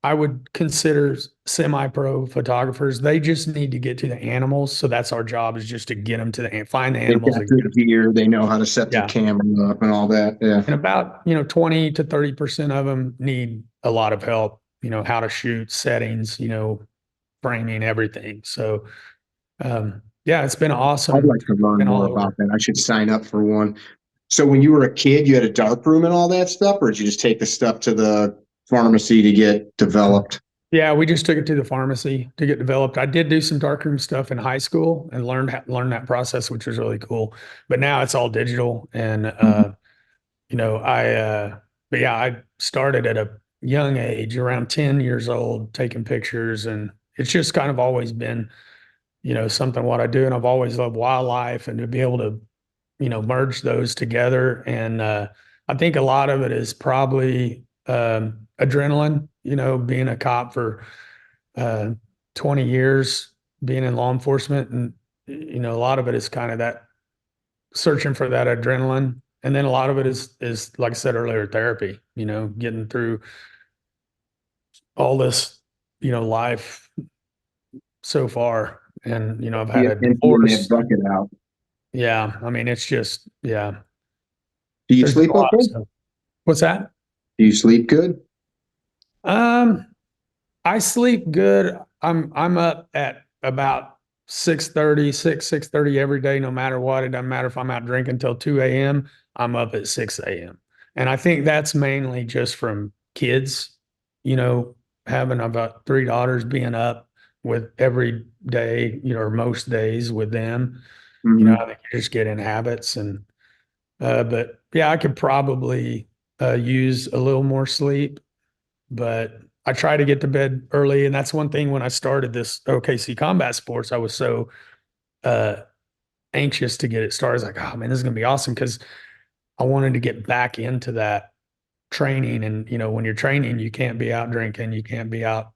I would consider semi-pro photographers. They just need to get to the animals. So that's our job, is just to get them to find the They've animals got and get good them. gear. They know how to set their Yeah. camera up and all that. Yeah. And about, 20 to 30% of them need a lot of help, how to shoot, settings, framing, everything. So, yeah, it's been I'd awesome. like to learn Been all more over. about that. I should sign up for one. So when you were a kid, you had a dark room and all that stuff, or did you just take the stuff to the pharmacy to get developed? Yeah, we just took it to the pharmacy to get developed. I did do some darkroom stuff in high school and learned that process, which was really cool. But now it's all digital, and Mhm. but yeah, I started at a young age, around 10 years old, taking pictures, and it's just kind of always been, something what I do, and I've always loved wildlife, and to be able to, merge those together, and I think a lot of it is probably adrenaline. Being a cop for uh, 20 years, being in law enforcement, and a lot of it is kind of that searching for that adrenaline, and then a lot of it is like I said earlier, therapy. Getting through all this, life so far, and I've had a Emptying that divorce. bucket out. Yeah, I mean, it's just, yeah, Do you there's been sleep a lot of okay? stuff. What's that? Do you sleep good? I sleep good. I'm up at about 6:30 every day, no matter what. It doesn't matter if I'm out drinking till 2 a.m. I'm up at 6 a.m. And I think that's mainly just from kids, having about three daughters, being up with every day, or most days with them. I think you just get in habits but yeah, I could probably use a little more sleep, but I try to get to bed early. And that's one thing when I started this OKC combat sports, I was so uh, anxious to get it started. I was like, oh man, this is going to be awesome. Cause I wanted to get back into that training. And, when you're training, you can't be out drinking. You can't be out,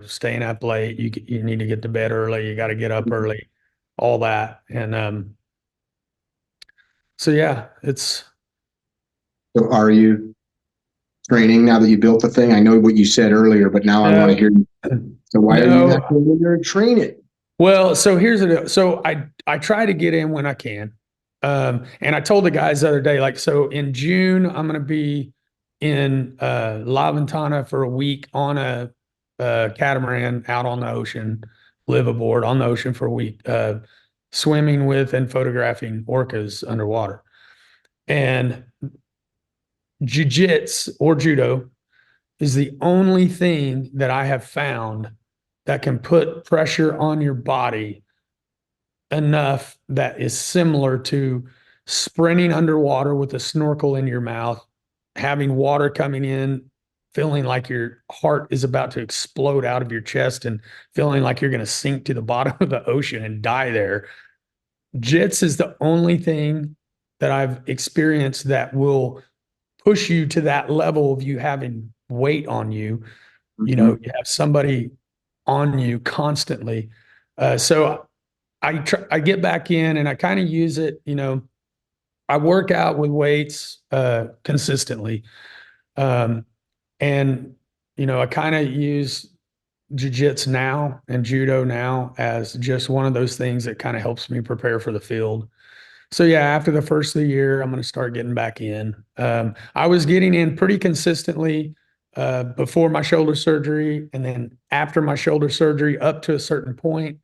staying up late. You need to get to bed early. You got to get up early, all that. And so, yeah, it's. So are you training now that you built the thing? I know what you said earlier, but now I want to hear you. So why are you not going in there and train it? Well, so here's the deal. So I try to get in when I can. And I told the guys the other day, like, so in June, I'm going to be in La Ventana for a week on a catamaran out on the ocean, live aboard on the ocean for a week, swimming with and photographing orcas underwater. And jiu-jitsu or judo is the only thing that I have found that can put pressure on your body enough that is similar to sprinting underwater with a snorkel in your mouth, having water coming in, feeling like your heart is about to explode out of your chest and feeling like you're going to sink to the bottom of the ocean and die there. Jits is the only thing that I've experienced that will push you to that level of you having weight on you. You have somebody on you constantly. So I get back in and I kind of use it. I work out with weights consistently, and I kind of use jiu-jitsu now and judo now as just one of those things that kind of helps me prepare for the field. So yeah, after the first of the year, I'm going to start getting back in. I was getting in pretty consistently before my shoulder surgery, and then after my shoulder surgery, up to a certain point.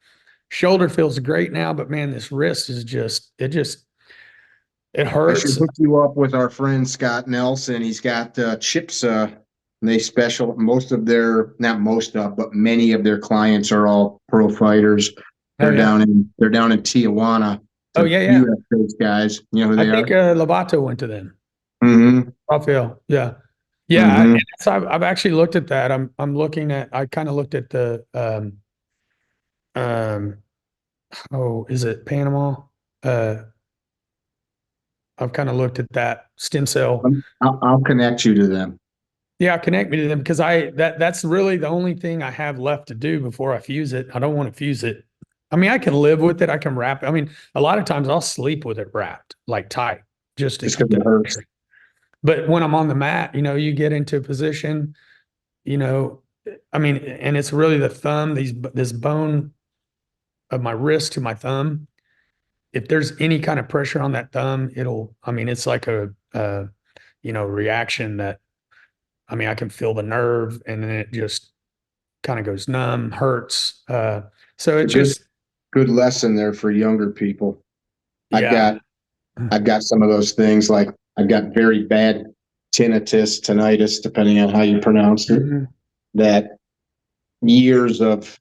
Shoulder feels great now, but man, this wrist is it I should hurts. hook you up with our friend Scott Nelson. He's got chips. They special. Most of their, not most of, but many of their clients are all pro fighters. Oh yeah. They're down in Tijuana. Oh yeah, yeah. US guys. You know who they I think are? Lovato went to them. Mm-hmm. Rafael. Yeah. Yeah. Mm-hmm. So I've actually looked at that. I'm looking at. I kind of looked at the um oh, is it Panama? Uh, I've kind of looked at that stem cell. I'll connect you to them. Yeah, connect me to them because that's really the only thing I have left to do before I fuse it. I don't want to fuse it. I mean, I can live with it. I can wrap it. I mean, a lot of times I'll sleep with it wrapped, like tight, just to keep Because it hurts. pressure. But when I'm on the mat, you get into a position, I mean, and it's really the thumb, this bone of my wrist to my thumb. If there's any kind of pressure on that thumb, I mean, it's like a reaction that, I mean, I can feel the nerve and then it just kind of goes numb, hurts. So it just, good lesson there for younger people. yeah. I've got some of those things, like I've got very bad tinnitus, depending on how you pronounce it, that years of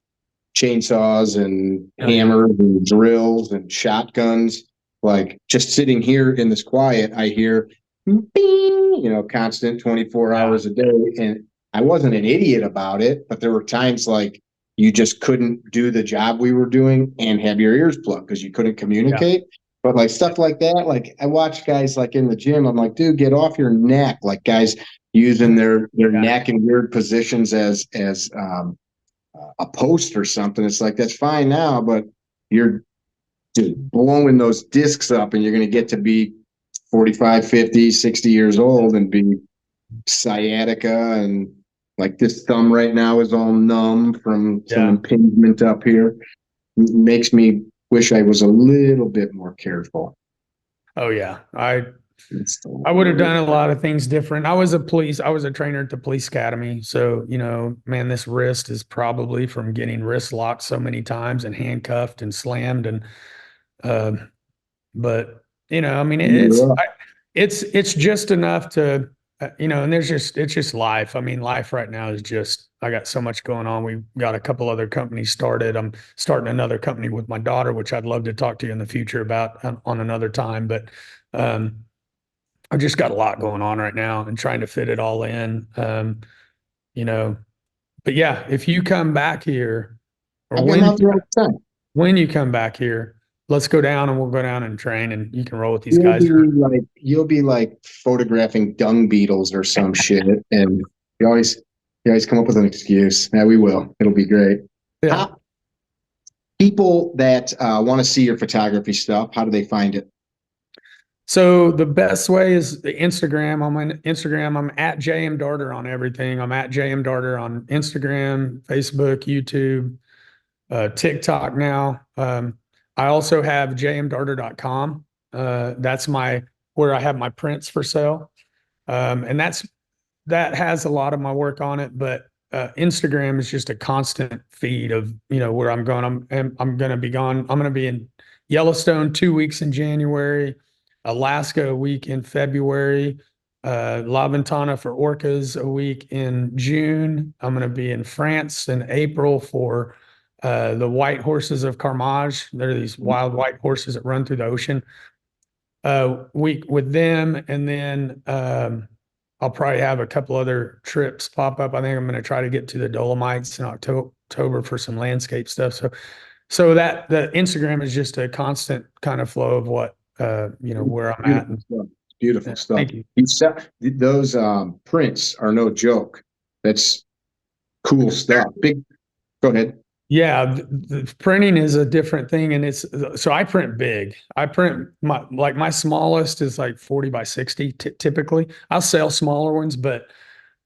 chainsaws and hammers and drills and shotguns, like just sitting here in this quiet, I hear, bing, constant 24 hours a day. And I wasn't an idiot about it, but there were times like you just couldn't do the job we were doing and have your ears plugged because you couldn't communicate. But like stuff like that, like I watch guys like in the gym, I'm like, dude, get off your neck. Like guys using their neck in weird positions as a post or something. It's like, that's fine now, but you're just blowing those discs up and you're going to get to be 45, 50, 60 years old and be sciatica, and like this thumb right now is all numb from some impingement up here. It makes me wish I was a little bit more careful. Oh yeah. I would have done a lot of things different. I was a trainer at the police academy. So, man, this wrist is probably from getting wrist locked so many times and handcuffed and slammed. Uh, but I mean, it's just enough to, and it's just life. I mean, life right now is just, I got so much going on. We've got a couple other companies started. I'm starting another company with my daughter, which I'd love to talk to you in the future about on another time. But, I've just got a lot going on right now and trying to fit it all in. You know, but yeah, if you come back here or I've been out there all the time. when you come back here, let's go down and we'll go down and train and you can roll with these You'll guys. you'll be like photographing dung beetles or some shit, and you always come up with an excuse. Yeah, we will. It'll be great. Yeah. People that want to see your photography stuff, how do they find it? So the best way is the Instagram. I'm on Instagram. I'm at JM Darter on everything. I'm at JM Darter on Instagram, Facebook, YouTube, TikTok now. I also have jmdarter.com. That's where I have my prints for sale. And that has a lot of my work on it, but Instagram is just a constant feed of, where I'm going. I'm going to be gone. I'm going to be in Yellowstone 2 weeks in January, Alaska a week in February, La Ventana for orcas a week in June. I'm going to be in France in April for the white horses of Carmage. They're these wild white horses that run through the ocean. Week with them, and then I'll probably have a couple other trips pop up. I think I'm going to try to get to the Dolomites in October for some landscape stuff. So that the Instagram is just a constant kind of flow of what where I'm at. Beautiful stuff. Thank you. Those prints are no joke. That's cool stuff. Go ahead. Yeah, the printing is a different thing, and so I print big. I print my smallest is like 40 by 60 typically. I'll sell smaller ones, but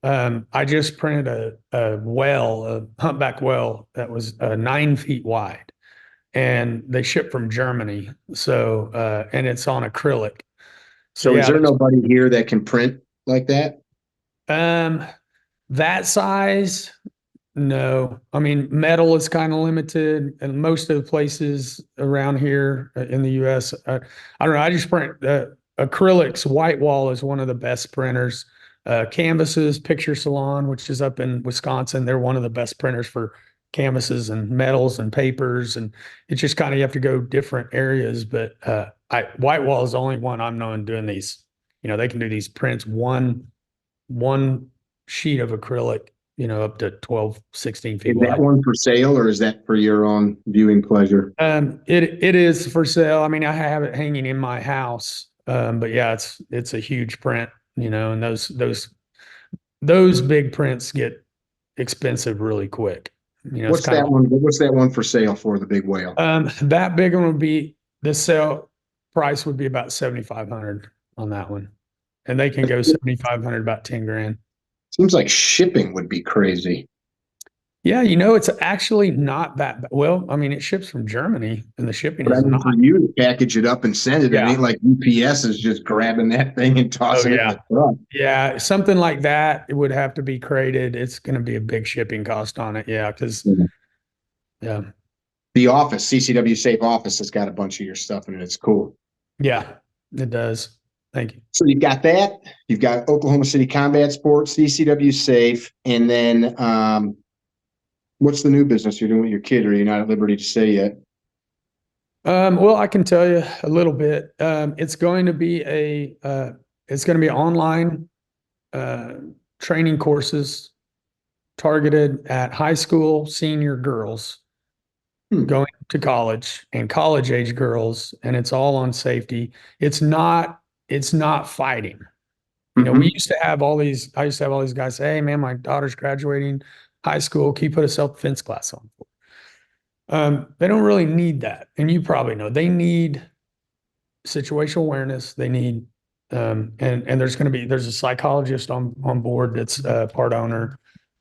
I just printed a humpback whale that was 9 feet wide, and they ship from Germany. So and it's on acrylic. So is there nobody here that can print like that? That size. No, I mean, metal is kind of limited, and most of the places around here in the US, I don't know. I just print acrylics. White Wall is one of the best printers. Canvases, Picture Salon, which is up in Wisconsin, they're one of the best printers for canvases and metals and papers. And it's just kind of, you have to go different areas. But White Wall is the only one I'm known doing these. They can do these prints one sheet of acrylic, up to 12, 16 feet wide. Is that one for sale, or is that for your own viewing pleasure? It is for sale. I mean, I have it hanging in my house. But yeah, it's a huge print, and those big prints get expensive really quick. What's that one? What's that one for sale for, the big whale? That big one would be, the sale price would be about 7,500 on that one. And they can go 7,500, about 10 grand. Seems like shipping would be crazy. Yeah, it's actually not that. Well, I mean, it ships from Germany, and the shipping is not. For you to package it up and send it, It ain't like UPS is just grabbing that thing and tossing it in the truck. Yeah, something like that. It would have to be crated. It's going to be a big shipping cost on it. Yeah, because the office, CCW Safe office, has got a bunch of your stuff in it. It's cool. Yeah, it does. Thank you. So you've got that. You've got Oklahoma City Combat Sports, CCW Safe, and then what's the new business you're doing with your kid? Or you're not at liberty to say yet? Well, I can tell you a little bit. It's going to be online training courses targeted at high school senior girls going to college and college age girls, and it's all on safety. It's not fighting. We used to have all these, I used to have all these guys say, hey man, my daughter's graduating high school. Can you put a self-defense class on? They don't really need that. And you probably know they need situational awareness. They need, and there's a psychologist on board that's a part owner.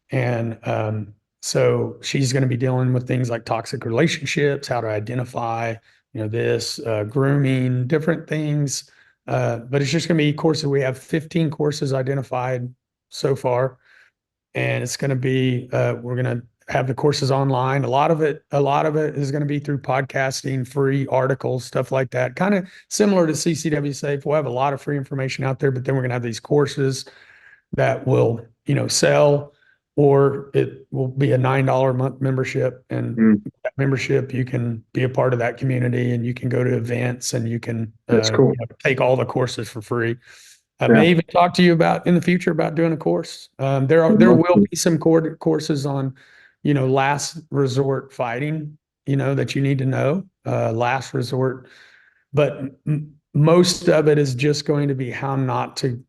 And so she's going to be dealing with things like toxic relationships, how to identify, grooming, different things But it's just going to be courses. We have 15 courses identified so far, and it's going to be, we're going to have the courses online. A lot of it is going to be through podcasting, free articles, stuff like that. Kind of similar to CCW Safe. We'll have a lot of free information out there, but then we're going to have these courses that will, sell, or it will be a $9 a month membership. And that membership, you can be a part of that community, and you can go to events, and you can That's cool. take all the courses for free. I Yeah. may even talk to you about in the future about doing a course. There will be some courses on, last resort fighting, that you need to know, last resort, but most of it is just going to be how not to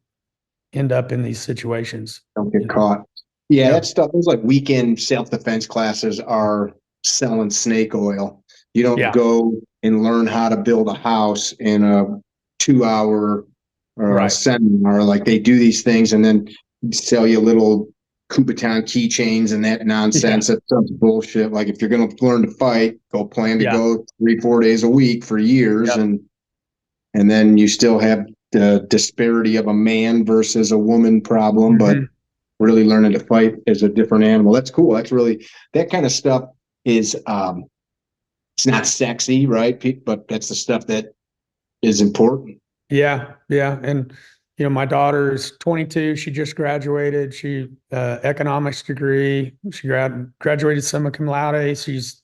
end up in these situations. Don't get caught. Yeah, that stuff, those like weekend self-defense classes are selling snake oil. You don't go and learn how to build a house in a 2-hour or a seminar. Like, they do these things and then sell you little Kubotan keychains and that nonsense. That's bullshit. Like, if you're going to learn to fight, go plan to go 3-4 days a week for years, and then you still have the disparity of a man versus a woman problem, but really learning to fight as a different animal. That's cool. That's really, that kind of stuff is, it's not sexy, right? But that's the stuff that is important. Yeah. Yeah. And, my daughter is 22. She just graduated. She, economics degree. She graduated summa cum laude. She's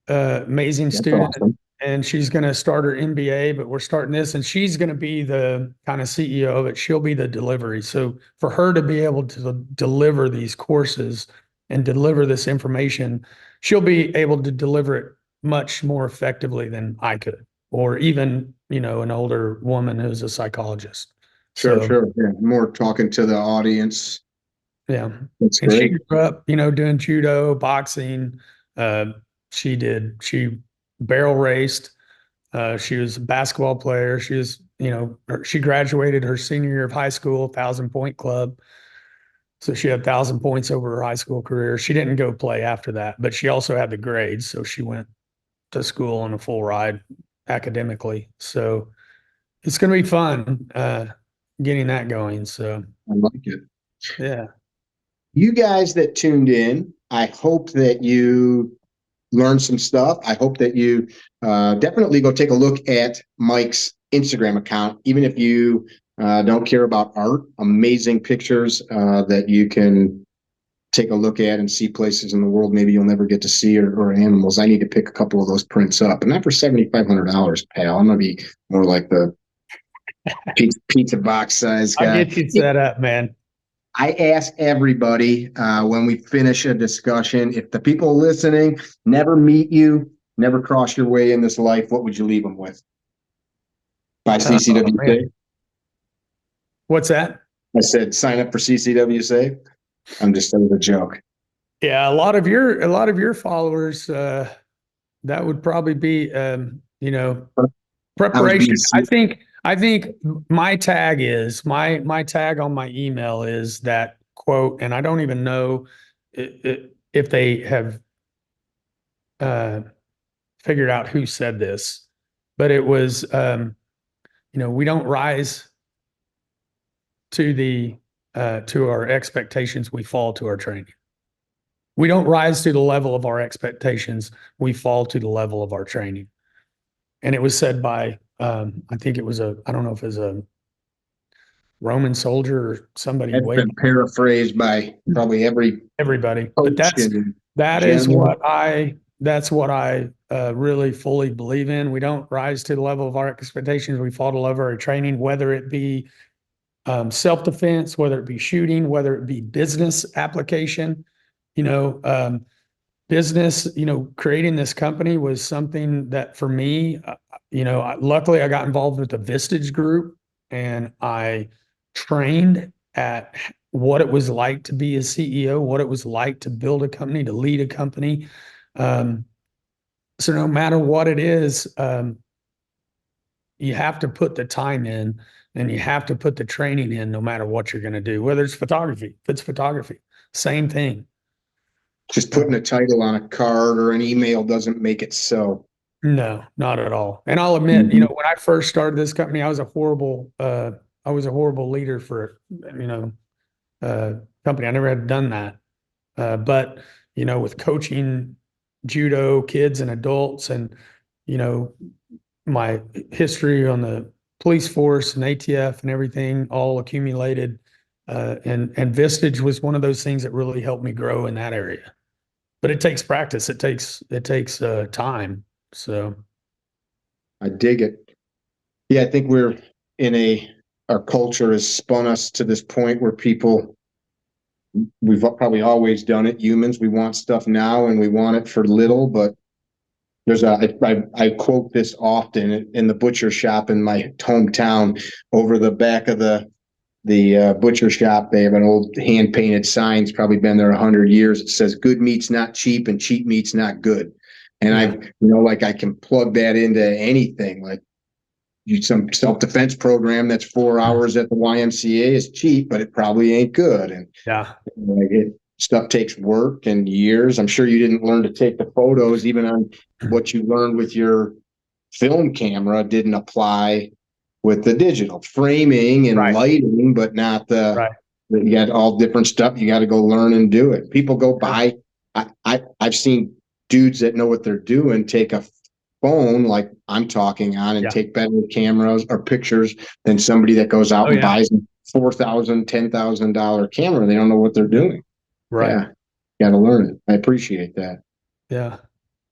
amazing student. Awesome. And she's going to start her MBA, but we're starting this, and she's going to be the kind of CEO of it. She'll be the delivery. So for her to be able to deliver these courses and deliver this information, she'll be able to deliver it much more effectively than I could, or even, an older woman who's a psychologist. Sure. Yeah. More talking to the audience. Yeah. That's and great. She grew up, doing judo, boxing. She barrel raced. She was a basketball player. She was, she graduated her senior year of high school, 1,000-point club. So she had 1,000 points over her high school career. She didn't go play after that, but she also had the grades. So she went to school on a full ride academically. So it's going to be fun, getting that going. So I like it. Yeah. You guys that tuned in, I hope that you learn some stuff. I hope that you definitely go take a look at Mike's Instagram account, even if you don't care about art. Amazing pictures that you can take a look at and see places in the world maybe you'll never get to see, or animals. I need to pick a couple of those prints up, and not for $7,500, pal. I'm gonna be more like the pizza box size guy. I'll get you set up, man. I ask everybody when we finish a discussion, if the people listening never meet you, never cross your way in this life, what would you leave them with? By CCW Safe? What's that? I said, sign up for CCW Safe. I'm just saying a joke. Yeah, a lot of your followers, that would probably be, preparation. I think my tag my tag on my email is that quote, and I don't even know if they have figured out who said this, but it was, we don't rise to our expectations, we fall to our training. We don't rise to the level of our expectations, we fall to the level of our training. And it was said by, I think it was I don't know if it was a Roman soldier or somebody. That's been paraphrased by probably everybody. But that's what I really fully believe in. We don't rise to the level of our expectations. We fall to the level of our training, whether it be self-defense, whether it be shooting, whether it be business application. Business, creating this company was something that for me, luckily I got involved with the Vistage group, and I trained at what it was like to be a CEO, what it was like to build a company, to lead a company. So no matter what it is, you have to put the time in, and you have to put the training in, no matter what you're going to do, whether it's photography. If it's photography, same thing. Just putting a title on a card or an email doesn't make it so. No, not at all. And I'll admit, when I first started this company, I was a horrible leader for, company. I never had done that. But, with coaching judo kids and adults and, my history on the police force and ATF and everything all accumulated. And Vistage was one of those things that really helped me grow in that area. But it takes practice. It takes time. So I dig it. Yeah, I think our culture has spun us to this point where we've probably always done it. Humans, we want stuff now and we want it for little, but I quote this often in the butcher shop in my hometown. Over the back of the butcher shop, they have an old hand painted sign. It's probably been there 100 years. It says, "Good meat's not cheap and cheap meat's not good." And I can plug that into anything. Like some self-defense program that's 4 hours at the YMCA is cheap, but it probably ain't good. And stuff takes work and years. I'm sure you didn't learn to take the photos, even on what you learned with your film camera didn't apply with the digital framing and lighting, but not you got all different stuff. You got to go learn and do it. People go buy. I've seen dudes that know what they're doing take a phone like I'm talking on and take better cameras or pictures than somebody that goes out and buys a $4,000, $10,000 camera. They don't know what they're doing. Right. Yeah. Got to learn it. I appreciate that. Yeah.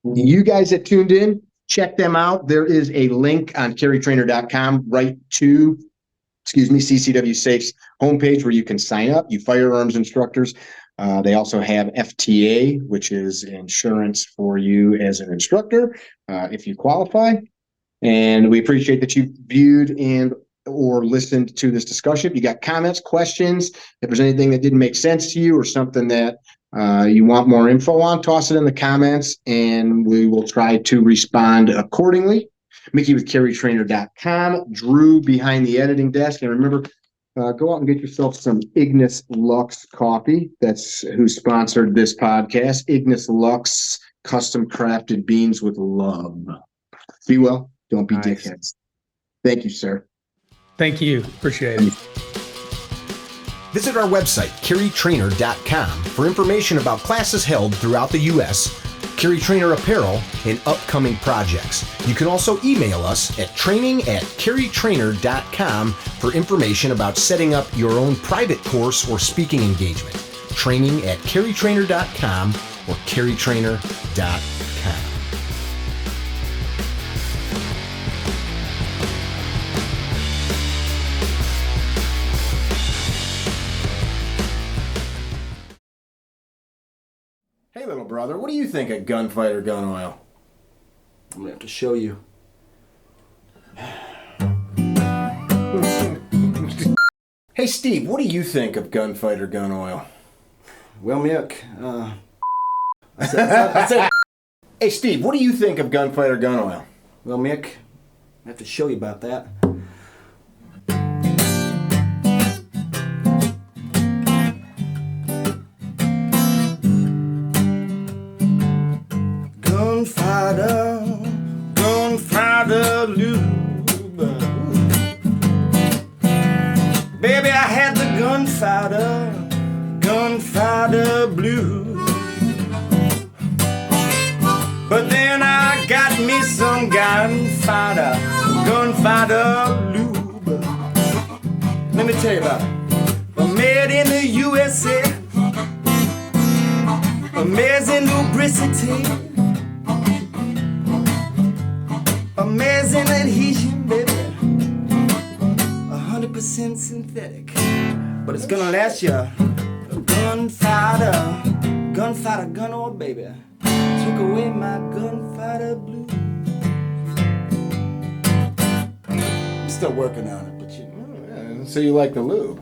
You guys that tuned in, check them out. There is a link on CarryTrainer.com right to, CCW Safe's homepage where you can sign up. You firearms instructors. They also have FTA, which is insurance for you as an instructor, if you qualify. And we appreciate that you viewed or listened to this discussion. If you got comments, questions, if there's anything that didn't make sense to you or something that you want more info on, toss it in the comments and we will try to respond accordingly. Mickey with CarryTrainer.com, Drew behind the editing desk. And remember, go out and get yourself some Ignis Lux coffee. That's who sponsored this podcast. Ignis Lux, custom crafted beans with love. Be well. Don't be dickheads. Thank you, sir. Thank you. Appreciate it. Visit our website, CarryTrainer.com, for information about classes held throughout the U.S., CarryTrainer apparel, and upcoming projects. You can also email us at training@CarryTrainer.com for information about setting up your own private course or speaking engagement. Training@CarryTrainer.com or CarryTrainer.com. Hey, little brother, what do you think of gunfighter gun oil? I'm gonna have to show you. Hey, Steve, what do you think of gunfighter gun oil? Well, Mick, I said, hey, Steve, what do you think of gunfighter gun oil? Well, Mick, I have to show you about that. Gunfighter lube. Baby, I had the gunfighter blue. But then I got me some gunfighter lube. Let me tell you about it. Made in the USA. Amazing lubricity. Amazing adhesion, baby. 100% synthetic. But it's gonna last you. Gunfighter gun oil, baby. Took away my gunfighter blue. I'm still working on it, but So you like the lube?